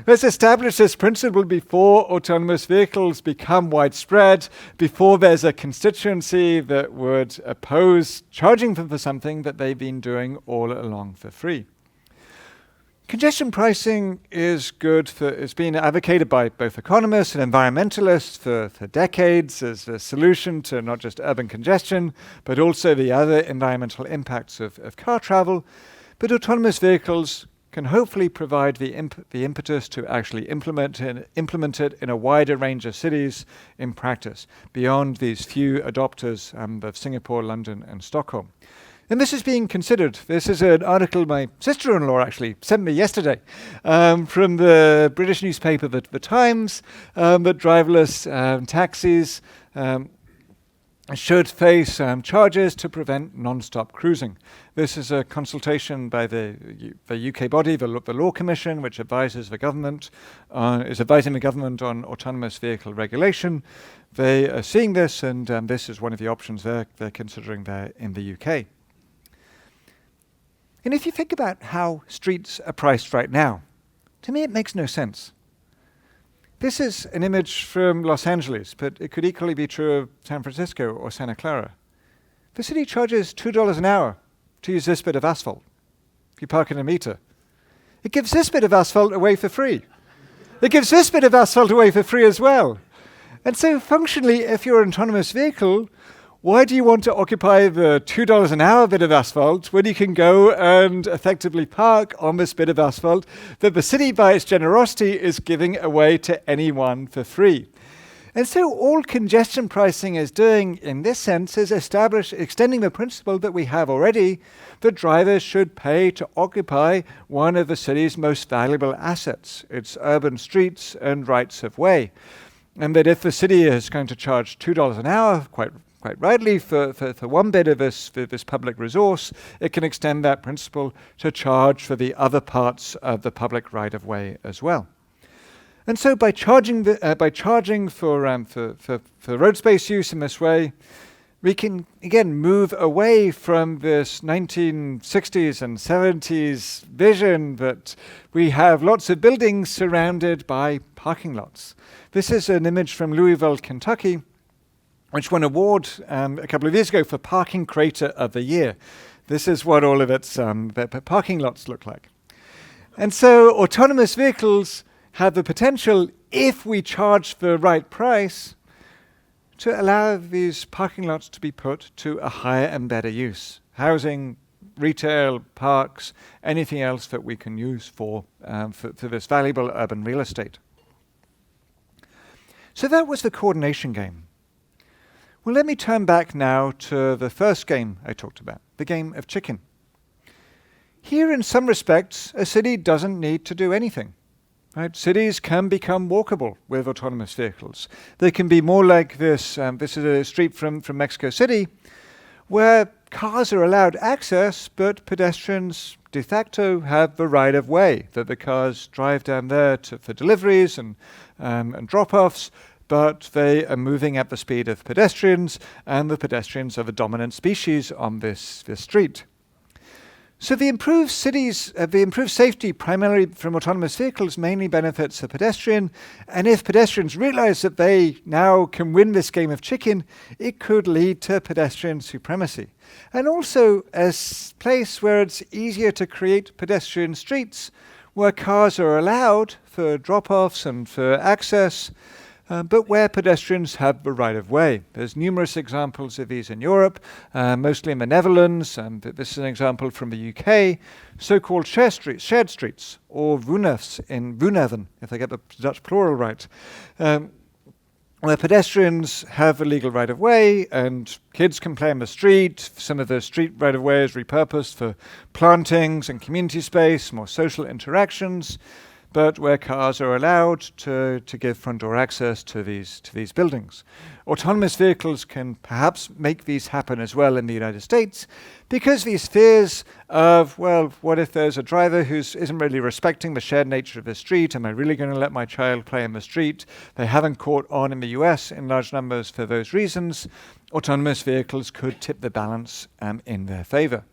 Let's establish this principle before autonomous vehicles become widespread, before there's a constituency that would oppose charging them for something that they've been doing all along for free. Congestion pricing is good it's been advocated by both economists and environmentalists for decades as a solution to not just urban congestion, but also the other environmental impacts of car travel. But autonomous vehicles can hopefully provide the impetus to actually implement it in a wider range of cities in practice, beyond these few adopters of Singapore, London, and Stockholm. And this is being considered. This is an article my sister-in-law actually sent me yesterday from the British newspaper, The Times, that driverless taxis should face charges to prevent non-stop cruising. This is a consultation by the UK body, the Law Commission, which advises the government, is advising the government on autonomous vehicle regulation. They are seeing this, and this is one of the options they're considering there in the UK. And if you think about how streets are priced right now, to me it makes no sense. This is an image from Los Angeles, but it could equally be true of San Francisco or Santa Clara. The city charges $2 an hour to use this bit of asphalt. If you park in a meter, it gives this bit of asphalt away for free. It gives this bit of asphalt away for free as well. And so functionally, if you're an autonomous vehicle, Why do you want to occupy the $2 an hour bit of asphalt when you can go and effectively park on this bit of asphalt that the city, by its generosity, is giving away to anyone for free? And so all congestion pricing is doing in this sense is extending the principle that we have already, that drivers should pay to occupy one of the city's most valuable assets, its urban streets and rights of way. And that if the city is going to charge $2 an hour, quite rightly, for one bit of this public resource, it can extend that principle to charge for the other parts of the public right-of-way as well. And so by charging for road space use in this way, we can again move away from this 1960s and 70s vision that we have lots of buildings surrounded by parking lots. This is an image from Louisville, Kentucky, which won an award a couple of years ago for Parking Creator of the Year. This is what all of its parking lots look like. And so autonomous vehicles have the potential, if we charge the right price, to allow these parking lots to be put to a higher and better use. Housing, retail, parks, anything else that we can use for this valuable urban real estate. So that was the coordination game. Well, let me turn back now to the first game I talked about, the game of chicken. Here, in some respects, a city doesn't need to do anything. Right? Cities can become walkable with autonomous vehicles. They can be more like this. This is a street from Mexico City, where cars are allowed access, but pedestrians de facto have the right of way, that the cars drive down there for deliveries and drop-offs, but they are moving at the speed of pedestrians, and the pedestrians are the dominant species on this street. So the improved safety primarily from autonomous vehicles mainly benefits the pedestrian, and if pedestrians realize that they now can win this game of chicken, it could lead to pedestrian supremacy. And also a place where it's easier to create pedestrian streets, where cars are allowed for drop-offs and for access, but where pedestrians have the right of way. There's numerous examples of these in Europe, mostly in the Netherlands, and this is an example from the UK, so-called shared streets, or woonefs in Wooneven, if I get the Dutch plural right, where pedestrians have a legal right of way and kids can play on the street. Some of the street right of way is repurposed for plantings and community space, more social interactions, but where cars are allowed to give front door access to these buildings. Autonomous vehicles can perhaps make these happen as well in the United States, because these fears of, well, what if there's a driver who isn't really respecting the shared nature of the street? Am I really going to let my child play in the street? They haven't caught on in the US in large numbers for those reasons. Autonomous vehicles could tip the balance in their favor.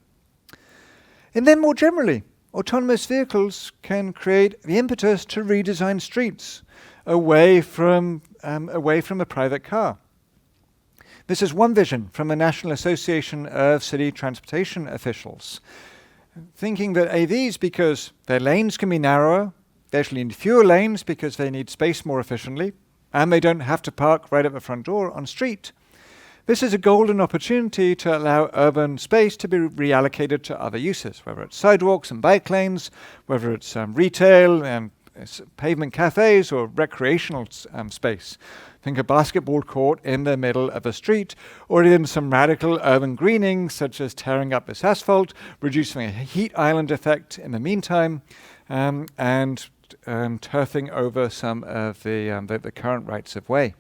And then more generally, autonomous vehicles can create the impetus to redesign streets away from a private car. This is one vision from the National Association of City Transportation Officials, thinking that AVs, because their lanes can be narrower, they actually need fewer lanes because they need space more efficiently, and they don't have to park right at the front door on street. This is a golden opportunity to allow urban space to be reallocated to other uses, whether it's sidewalks and bike lanes, whether it's retail and pavement cafes or recreational space. Think a basketball court in the middle of a street, or even some radical urban greening, such as tearing up this asphalt, reducing a heat island effect in the meantime, and turfing over some of the current rights of way.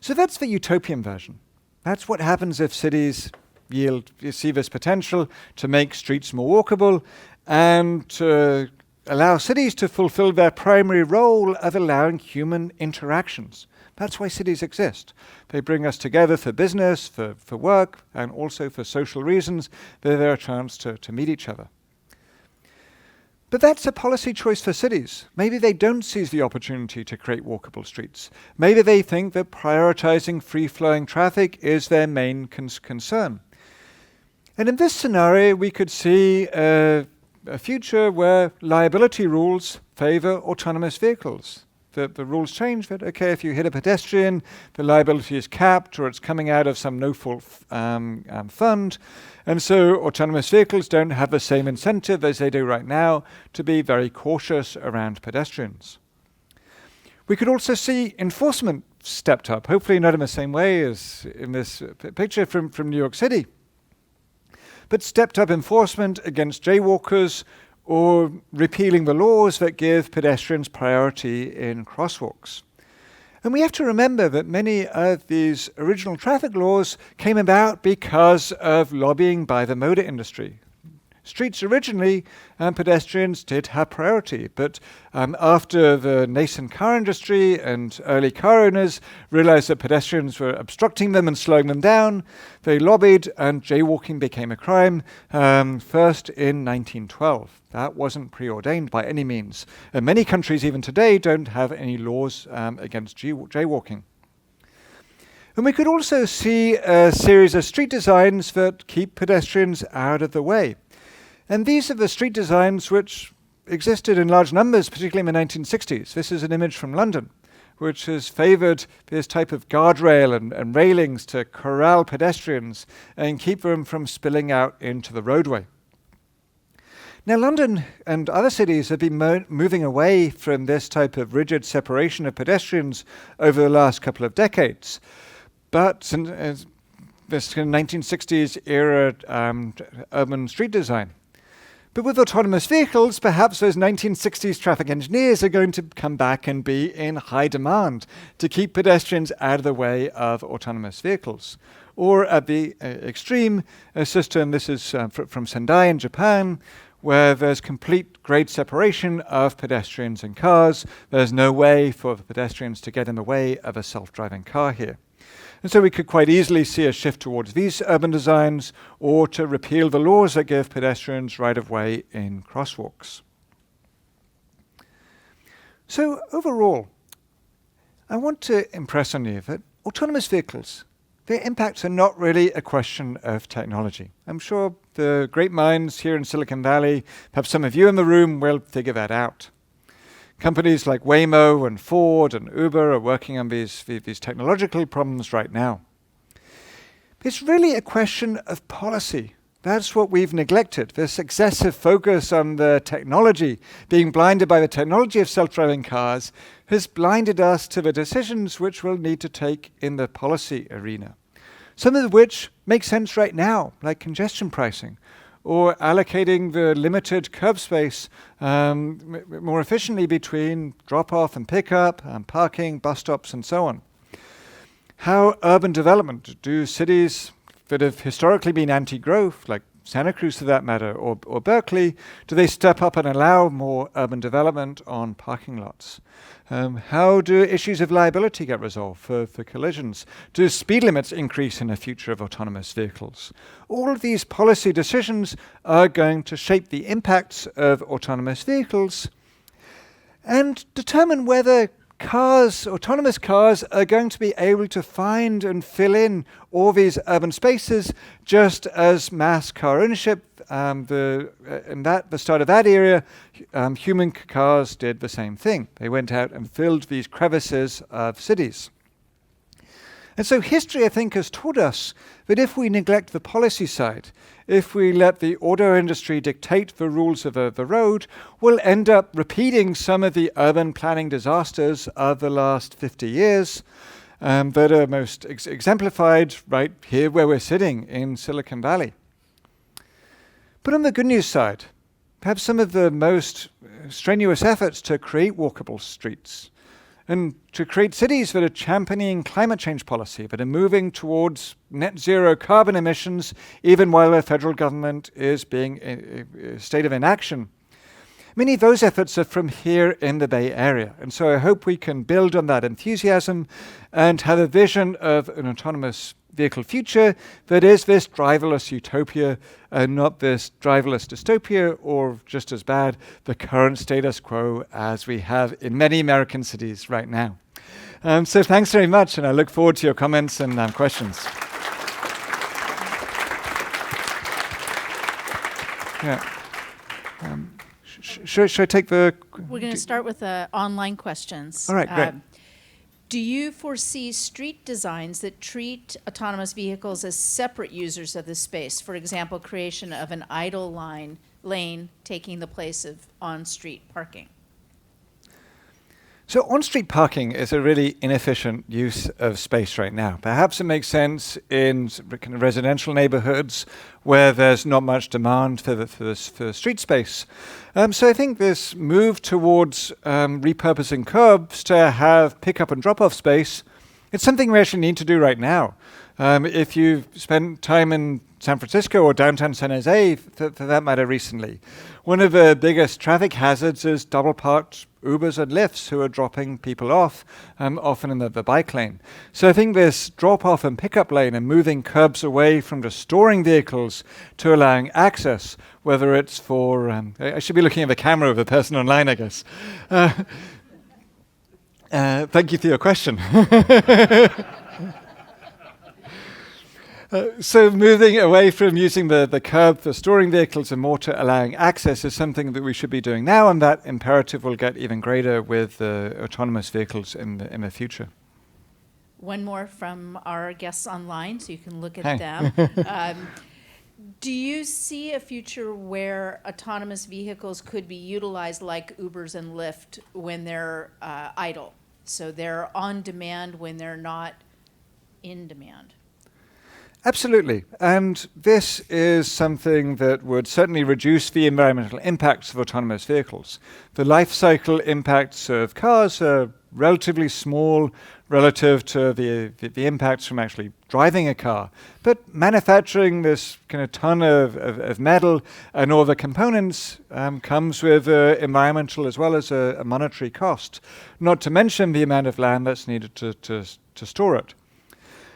So that's the utopian version. That's what happens if cities see this potential to make streets more walkable and to allow cities to fulfill their primary role of allowing human interactions. That's why cities exist. They bring us together for business, for work, and also for social reasons. They're a chance to meet each other. But that's a policy choice for cities. Maybe they don't seize the opportunity to create walkable streets. Maybe they think that prioritizing free-flowing traffic is their main concern. And in this scenario, we could see a future where liability rules favor autonomous vehicles. the rules change that, okay, if you hit a pedestrian, the liability is capped or it's coming out of some no-fault fund. And so autonomous vehicles don't have the same incentive as they do right now to be very cautious around pedestrians. We could also see enforcement stepped up, hopefully not in the same way as in this picture from New York City, but stepped up enforcement against jaywalkers or repealing the laws that give pedestrians priority in crosswalks. And we have to remember that many of these original traffic laws came about because of lobbying by the motor industry. Streets originally, pedestrians did have priority, but after the nascent car industry and early car owners realized that pedestrians were obstructing them and slowing them down, they lobbied and jaywalking became a crime, first in 1912. That wasn't preordained by any means. And many countries even today don't have any laws against jaywalking. And we could also see a series of street designs that keep pedestrians out of the way. And these are the street designs which existed in large numbers, particularly in the 1960s. This is an image from London, which has favored this type of guardrail and railings to corral pedestrians and keep them from spilling out into the roadway. Now, London and other cities have been moving away from this type of rigid separation of pedestrians over the last couple of decades. But this 1960s era urban street design. But with autonomous vehicles, perhaps those 1960s traffic engineers are going to come back and be in high demand to keep pedestrians out of the way of autonomous vehicles. Or at the extreme, a system, this is from Sendai in Japan, where there's complete grade separation of pedestrians and cars. There's no way for the pedestrians to get in the way of a self-driving car here. And so we could quite easily see a shift towards these urban designs or to repeal the laws that give pedestrians right-of-way in crosswalks. So overall, I want to impress on you that autonomous vehicles, their impacts are not really a question of technology. I'm sure the great minds here in Silicon Valley, perhaps some of you in the room, will figure that out. Companies like Waymo and Ford and Uber are working on these technological problems right now. It's really a question of policy. That's what we've neglected. This excessive focus on the technology, being blinded by the technology of self-driving cars, has blinded us to the decisions which we'll need to take in the policy arena. Some of which make sense right now, like congestion pricing, or allocating the limited curb space more efficiently between drop-off and pick-up, parking, bus stops, and so on. How urban development, do cities that have historically been anti-growth, like Santa Cruz for that matter, or Berkeley, do they step up and allow more urban development on parking lots? How do issues of liability get resolved for collisions? Do speed limits increase in the future of autonomous vehicles? All of these policy decisions are going to shape the impacts of autonomous vehicles and determine whether autonomous cars are going to be able to find and fill in all these urban spaces, just as mass car ownership, the start of that era, human cars did the same thing. They went out and filled these crevices of cities. And so history, I think, has taught us that if we neglect the policy side, if we let the auto industry dictate the rules of the road, we'll end up repeating some of the urban planning disasters of the last 50 years that are most exemplified right here where we're sitting in Silicon Valley. But on the good news side, perhaps some of the most strenuous efforts to create walkable streets and to create cities that are championing climate change policy, that are moving towards net zero carbon emissions, even while the federal government is being in a state of inaction. Many of those efforts are from here in the Bay Area. And so I hope we can build on that enthusiasm and have a vision of an autonomous vehicle future that is this driverless utopia and not this driverless dystopia, or just as bad, the current status quo as we have in many American cities right now. So thanks very much, and I look forward to your comments and questions. Should I take the... We're going to start with online questions. All right, great. Do you foresee street designs that treat autonomous vehicles as separate users of the space? For example, creation of an idle lane taking the place of on-street parking. So on-street parking is a really inefficient use of space right now. Perhaps it makes sense in kind of residential neighborhoods where there's not much demand for street space. So I think this move towards repurposing curbs to have pick-up and drop-off space, it's something we actually need to do right now. If you've spent time in San Francisco or downtown San Jose, for that matter, recently, one of the biggest traffic hazards is double-parked Ubers and Lyfts who are dropping people off, often in the bike lane. So I think this drop-off and pick-up lane and moving curbs away from just storing vehicles to allowing access, whether it's for... I should be looking at the camera of the person online, I guess. Thank you for your question. So moving away from using the curb for storing vehicles and more to allowing access is something that we should be doing now, and that imperative will get even greater with autonomous vehicles in the future. One more from our guests online, so you can look at them. Do you see a future where autonomous vehicles could be utilized like Ubers and Lyft when they're idle? So they're on demand when they're not in demand? Absolutely. And this is something that would certainly reduce the environmental impacts of autonomous vehicles. The life cycle impacts of cars are relatively small relative to the impacts from actually driving a car. But manufacturing this kind of ton of metal and all the components comes with environmental as well as a monetary cost, not to mention the amount of land that's needed to store it.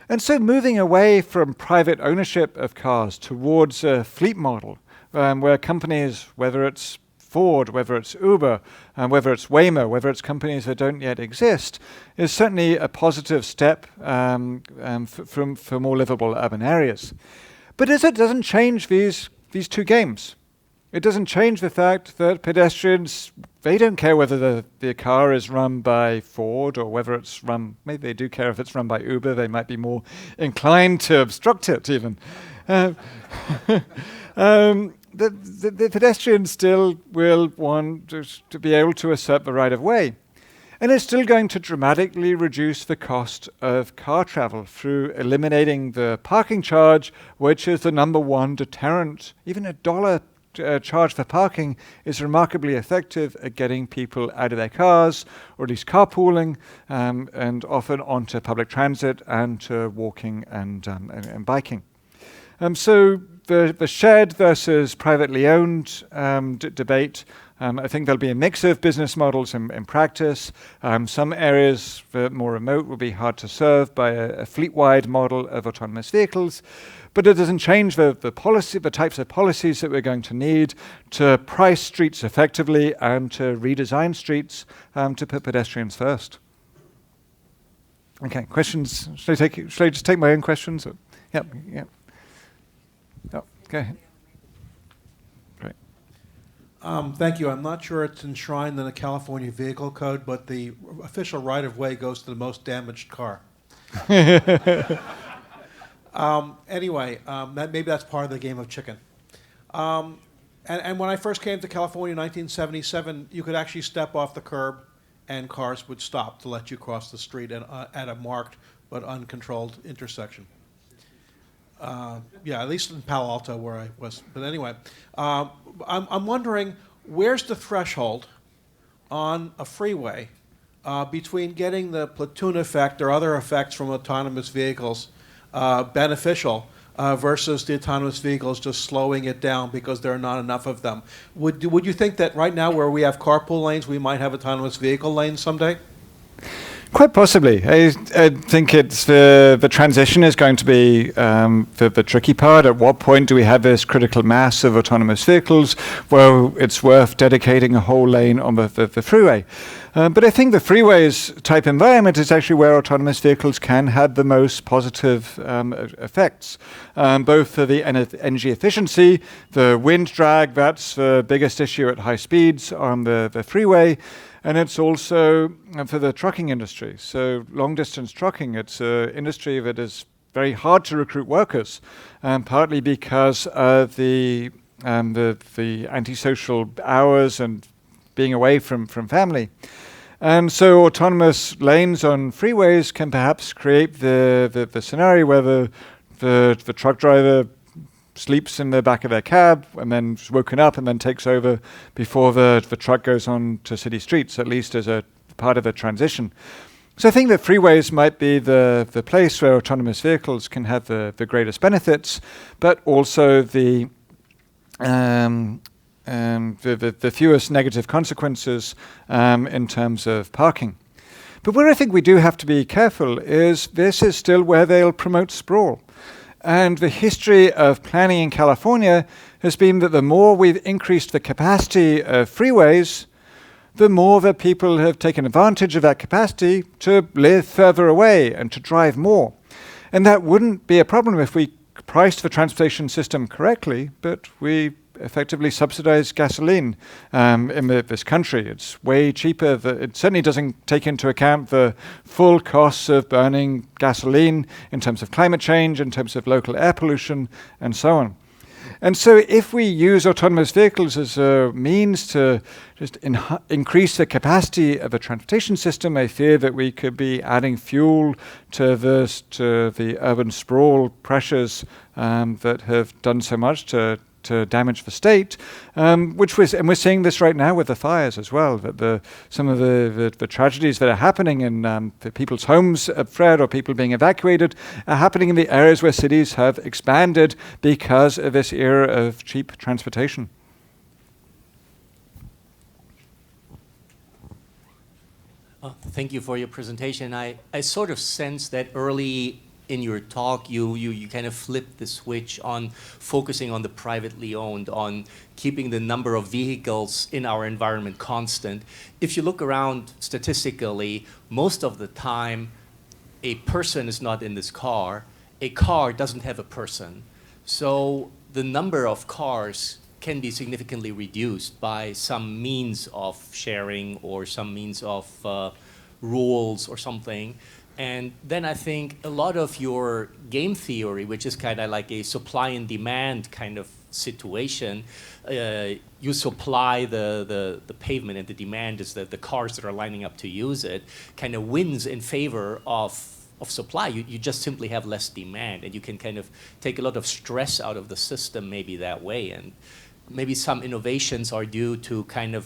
And so moving away from private ownership of cars towards a fleet model where companies, whether it's Ford, whether it's Uber, whether it's Waymo, whether it's companies that don't yet exist, is certainly a positive step for more livable urban areas. But it doesn't change these two games. It doesn't change the fact that pedestrians, they don't care whether the car is run by Ford or whether it's run, maybe they do care if it's run by Uber, they might be more inclined to obstruct it even. The pedestrians still will want to be able to assert the right of way. And it's still going to dramatically reduce the cost of car travel through eliminating the parking charge, which is the number one deterrent. Even $1 charge for parking is remarkably effective at getting people out of their cars, or at least carpooling, and often onto public transit and to walking and biking. So the shared versus privately owned debate, I think there'll be a mix of business models in practice. Some areas that are more remote will be hard to serve by a fleet-wide model of autonomous vehicles. But it doesn't change the types of policies that we're going to need to price streets effectively and to redesign streets to put pedestrians first. Okay, questions? Should I just take my own questions? Yep. Oh, go ahead. Great. Thank you. I'm not sure it's enshrined in the California Vehicle Code, but the official right-of-way goes to the most damaged car. Anyway, maybe that's part of the game of chicken. And when I first came to California in 1977, you could actually step off the curb and cars would stop to let you cross the street at a marked but uncontrolled intersection. Yeah, at least in Palo Alto where I was. But anyway, I'm wondering, where's the threshold on a freeway between getting the platoon effect or other effects from autonomous vehicles beneficial versus the autonomous vehicles just slowing it down because there are not enough of them? Would you think that right now where we have carpool lanes, we might have autonomous vehicle lanes someday? Quite possibly. I think it's the transition is going to be the tricky part. At what point do we have this critical mass of autonomous vehicles where it's worth dedicating a whole lane on the freeway? But I think the freeways type environment is actually where autonomous vehicles can have the most positive effects, both for the energy efficiency, the wind drag, that's the biggest issue at high speeds on the freeway, and it's also for the trucking industry. So long-distance trucking, it's an industry that is very hard to recruit workers, partly because of the antisocial hours and being away from family. And so autonomous lanes on freeways can perhaps create the scenario where the truck driver sleeps in the back of their cab and then is woken up and then takes over before the truck goes on to city streets, at least as a part of the transition. So I think that freeways might be the place where autonomous vehicles can have the greatest benefits, but also the fewest negative consequences in terms of parking. But where I think we do have to be careful is this is still where they'll promote sprawl. And the history of planning in California has been that the more we've increased the capacity of freeways, the more that people have taken advantage of that capacity to live further away and to drive more. And that wouldn't be a problem if we priced the transportation system correctly, but we effectively subsidize gasoline in this country. It's way cheaper. It certainly doesn't take into account the full costs of burning gasoline in terms of climate change, in terms of local air pollution, and so on. And so if we use autonomous vehicles as a means to just increase the capacity of a transportation system, I fear that we could be adding fuel to the urban sprawl pressures that have done so much to damage the state, and we're seeing this right now with the fires as well, that some of the tragedies that are happening in the people's homes at Fred or people being evacuated are happening in the areas where cities have expanded because of this era of cheap transportation. Thank you for your presentation. I sort of sense that early in your talk, you kind of flipped the switch on focusing on the privately owned, on keeping the number of vehicles in our environment constant. If you look around statistically, most of the time, a person is not in this car. A car doesn't have a person. So the number of cars can be significantly reduced by some means of sharing or some means of rules or something. And then I think a lot of your game theory, which is kind of like a supply and demand kind of situation, you supply the pavement and the demand is the cars that are lining up to use it, kind of wins in favor of supply. You just simply have less demand, and you can kind of take a lot of stress out of the system maybe that way. And maybe some innovations are due to kind of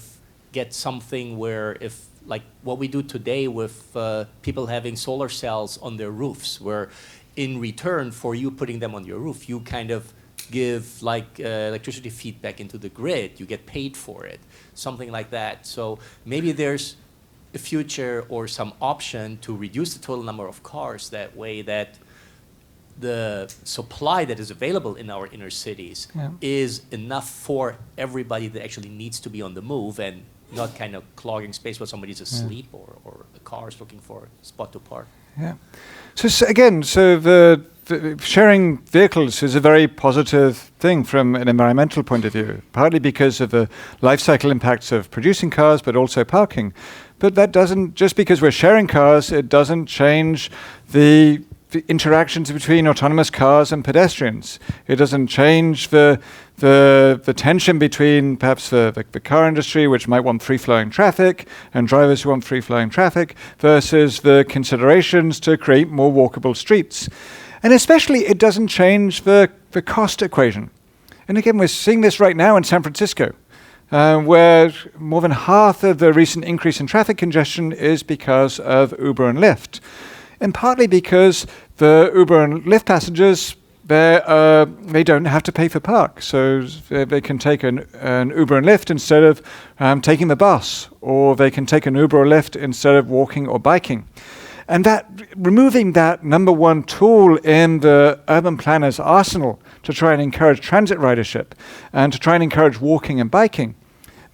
get something where if like what we do today with people having solar cells on their roofs, where in return for you putting them on your roof, you kind of give like electricity feedback into the grid, you get paid for it, something like that. So maybe there's a future or some option to reduce the total number of cars that way, that the supply that is available in our inner cities is enough for everybody that actually needs to be on the move and not kind of clogging space while somebody's asleep or the car is looking for a spot to park. Yeah. So again, the sharing vehicles is a very positive thing from an environmental point of view, partly because of the life cycle impacts of producing cars, but also parking. But that doesn't, just because we're sharing cars, it doesn't change the interactions between autonomous cars and pedestrians. It doesn't change the tension between perhaps the car industry, which might want free-flowing traffic, and drivers who want free-flowing traffic, versus the considerations to create more walkable streets. And especially, it doesn't change the cost equation. And again, we're seeing this right now in San Francisco, where more than half of the recent increase in traffic congestion is because of Uber and Lyft. And partly because the Uber and Lyft passengers, they don't have to pay for park. So they can take an Uber and Lyft instead of taking the bus, or they can take an Uber or Lyft instead of walking or biking. And that removing that number one tool in the urban planner's arsenal to try and encourage transit ridership and to try and encourage walking and biking,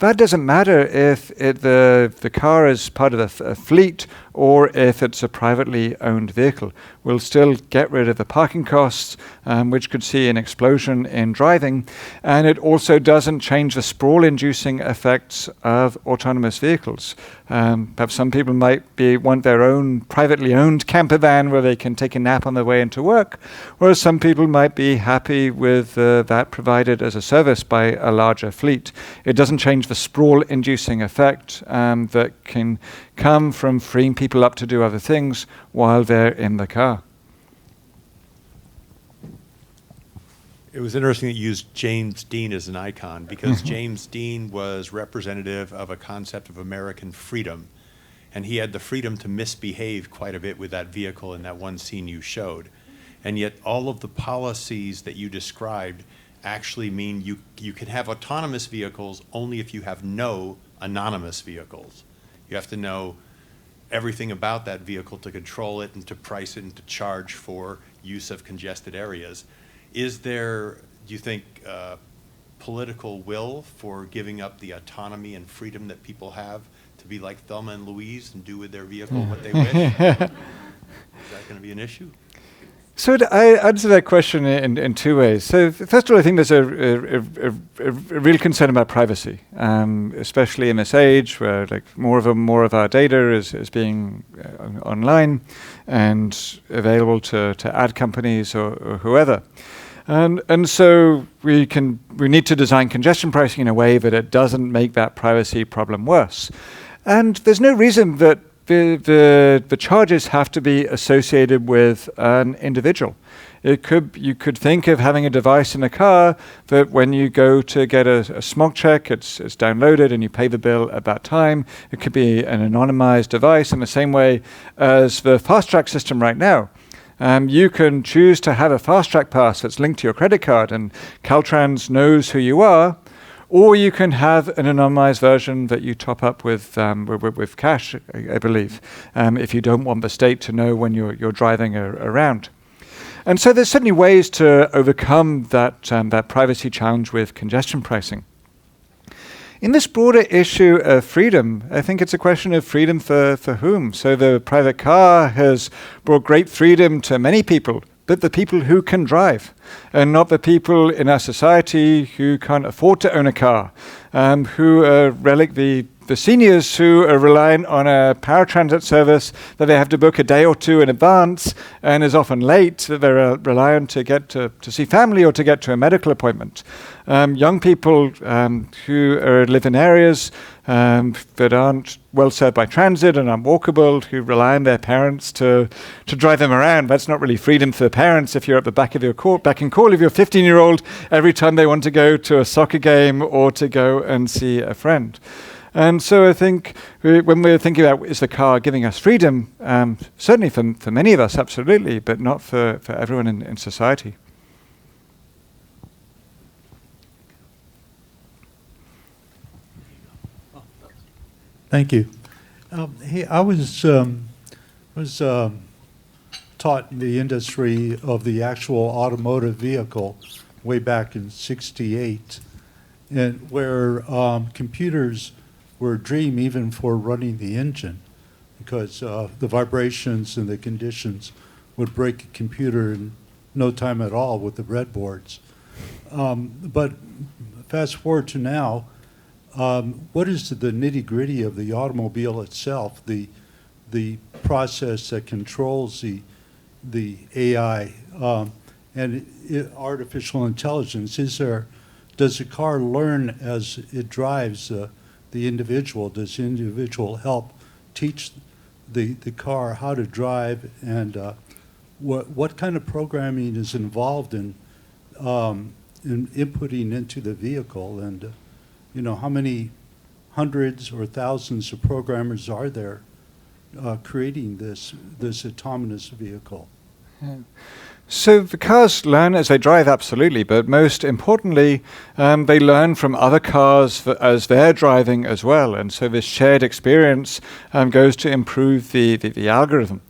that doesn't matter if the car is part of a fleet or if it's a privately owned vehicle. We'll still get rid of the parking costs, which could see an explosion in driving, and it also doesn't change the sprawl-inducing effects of autonomous vehicles. Perhaps some people might want their own privately owned camper van where they can take a nap on their way into work, whereas some people might be happy with that provided as a service by a larger fleet. It doesn't change the sprawl-inducing effect that can come from freeing people up to do other things while they're in the car. It was interesting that you used James Dean as an icon, because James Dean was representative of a concept of American freedom, and he had the freedom to misbehave quite a bit with that vehicle in that one scene you showed. And yet all of the policies that you described actually mean you can have autonomous vehicles only if you have no anonymous vehicles. You have to know everything about that vehicle to control it and to price it and to charge for use of congested areas. Is there, do you think, political will for giving up the autonomy and freedom that people have to be like Thelma and Louise and do with their vehicle what they wish? Is that going to be an issue? So I answer that question in two ways. So first of all, I think there's a real concern about privacy, especially in this age where more of our data is being online and available to ad companies or whoever. And so we need to design congestion pricing in a way that it doesn't make that privacy problem worse. And there's no reason that the charges have to be associated with an individual. You could think of having a device in a car that when you go to get a smog check, it's downloaded and you pay the bill at that time. It could be an anonymized device in the same way as the fast track system right now. You can choose to have a fast track pass that's linked to your credit card and Caltrans knows who you are, or you can have an anonymized version that you top up with cash, I believe, if you don't want the state to know when you're driving around. And so there's certainly ways to overcome that privacy challenge with congestion pricing. In this broader issue of freedom, I think it's a question of freedom for whom. So the private car has brought great freedom to many people, but the people who can drive, and not the people in our society who can't afford to own a car, who are the seniors who are reliant on a paratransit service that they have to book a day or two in advance and is often late, that they're reliant to get to see family or to get to a medical appointment. Young people who live in areas that aren't well served by transit and aren't walkable, who rely on their parents to drive them around. That's not really freedom for parents if you're at the beck and call of your 15-year-old every time they want to go to a soccer game or to go and see a friend. And so I think when we're thinking about is the car giving us freedom, certainly for many of us, absolutely, but not for everyone in society. Thank you. Hey, I was taught in the industry of the actual automotive vehicle way back in '68, and where computers were a dream even for running the engine, because the vibrations and the conditions would break a computer in no time at all with the breadboards. But fast forward to now, what is the nitty-gritty of the automobile itself, the process that controls the AI and artificial intelligence? Does the car learn as it drives the individual? Does the individual help teach the car how to drive, and what kind of programming is involved in inputting into the vehicle, and how many hundreds or thousands of programmers are there creating this autonomous vehicle? Yeah. So the cars learn as they drive, absolutely, but most importantly, they learn from other cars as they're driving as well, and so this shared experience goes to improve the algorithm.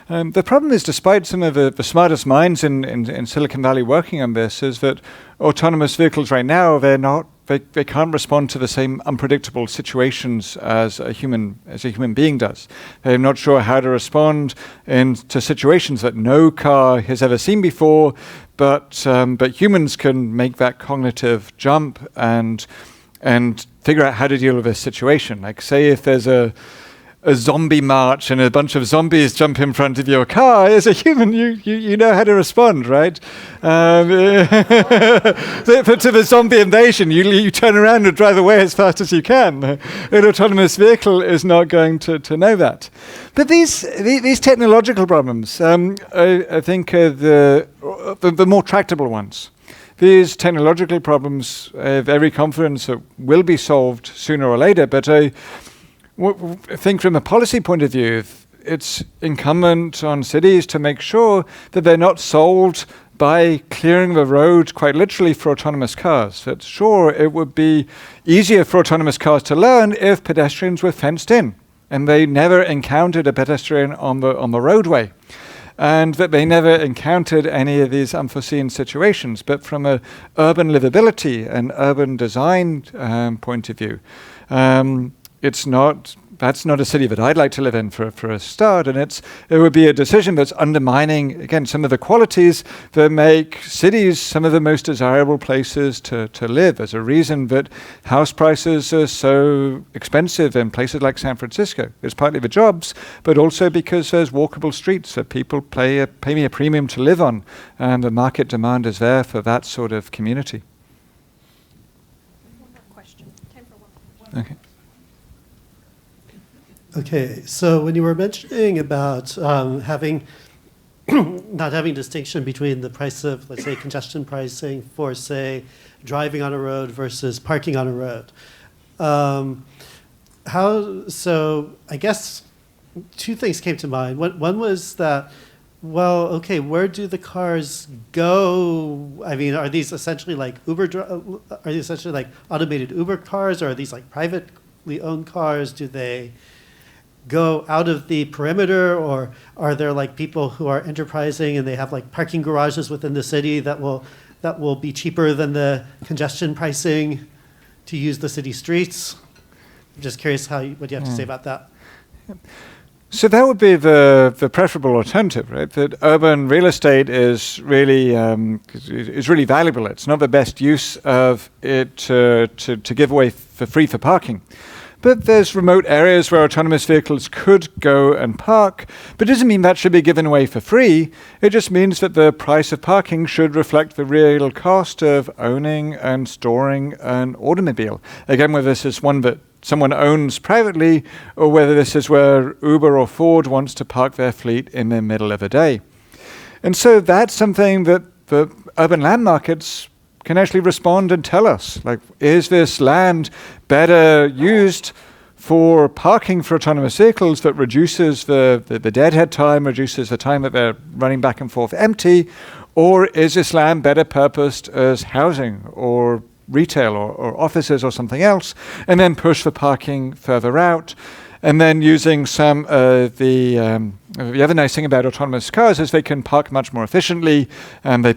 The problem is, despite some of the smartest minds in Silicon Valley working on this, is that autonomous vehicles right now, they're not they can't respond to the same unpredictable situations as a human being does. They're not sure how to respond to situations that no car has ever seen before, but humans can make that cognitive jump and figure out how to deal with this situation. Like, say if there's a zombie march and a bunch of zombies jump in front of your car, as a human, you know how to respond, right? To the zombie invasion, you turn around and drive away as fast as you can. An autonomous vehicle is not going to know that. But these technological problems, I think, are the more tractable ones. These technological problems, I have every confidence that will be solved sooner or later, but I think from a policy point of view, it's incumbent on cities to make sure that they're not solved by clearing the road quite literally for autonomous cars. That sure, it would be easier for autonomous cars to learn if pedestrians were fenced in and they never encountered a pedestrian on the roadway, and that they never encountered any of these unforeseen situations. But from a urban livability and urban design point of view, that's not a city that I'd like to live in for a start, and it would be a decision that's undermining, again, some of the qualities that make cities some of the most desirable places to live. There's a reason that house prices are so expensive in places like San Francisco. It's partly the jobs, but also because there's walkable streets that people pay me a premium to live on, and the market demand is there for that sort of community. One more question. Time for one. Okay. Okay, so when you were mentioning about not having distinction between the price of, let's say, congestion pricing for, say, driving on a road versus parking on a road, so I guess two things came to mind. One was that, well, okay, where do the cars go? I mean, are these essentially like automated Uber cars, or are these like privately owned cars? Do they go out of the perimeter, or are there like people who are enterprising and they have like parking garages within the city that will be cheaper than the congestion pricing to use the city streets? I'm just curious what you have to say about that. So that would be the preferable alternative, right? That urban real estate is really valuable. It's not the best use of it to give away for free for parking. But there's remote areas where autonomous vehicles could go and park, but it doesn't mean that should be given away for free. It just means that the price of parking should reflect the real cost of owning and storing an automobile. Again, whether this is one that someone owns privately, or whether this is where Uber or Ford wants to park their fleet in the middle of a day. And so that's something that the urban land markets can actually respond and tell us, like, is this land better used for parking for autonomous vehicles that reduces the deadhead time, reduces the time that they're running back and forth empty, or is this land better purposed as housing or retail or offices or something else, and then push for parking further out. And then using some of the other nice thing about autonomous cars is they can park much more efficiently, and they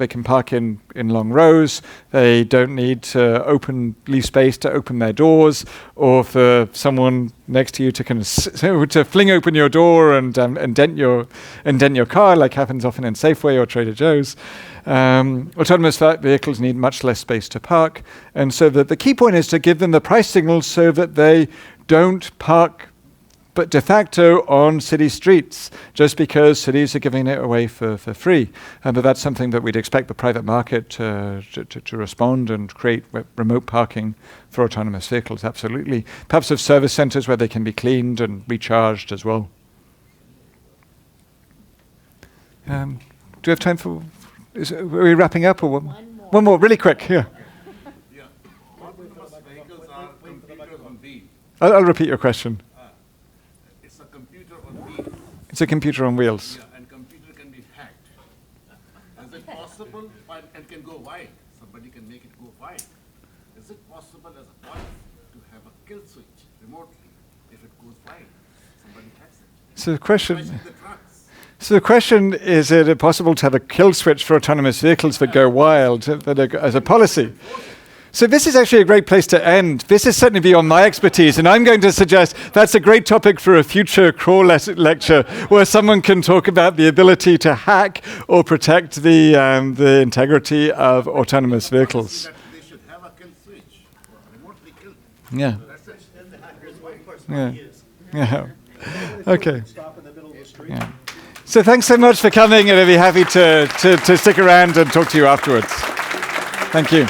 can park in long rows. They don't need to leave space to open their doors, or for someone next to you to fling open your door and dent your car, like happens often in Safeway or Trader Joe's. Autonomous vehicles need much less space to park, and so the key point is to give them the price signals so that they don't park but de facto on city streets just because cities are giving it away for free. But that's something that we'd expect the private market to respond and create remote parking for autonomous vehicles, absolutely. Perhaps of service centers where they can be cleaned and recharged as well. Do we have time for... Are we wrapping up, or one more, really quick? Yeah. Autonomous vehicles are computers on wheels. I'll repeat your question. It's a computer on wheels. It's a computer on wheels. Yeah, and computer can be hacked. Is it possible, and can go wide? Somebody can make it go wide. Is it possible as a wife to have a kill switch remotely? If it goes wide, somebody hacks it. So the question... Especially the trucks. So the question, is it possible to have a kill switch for autonomous vehicles that go wild as a policy? So this is actually a great place to end. This is certainly beyond my expertise, and I'm going to suggest that's a great topic for a future Kraw lecture, where someone can talk about the ability to hack or protect the integrity of autonomous vehicles. That they should have a kill switch, remotely kill. Yeah. That's it. And the hackers will, of course, Yeah. use. Yeah. Okay. Stop in the middle of the street. Yeah. So thanks so much for coming, and I'd be happy to stick around and talk to you afterwards. Thank you.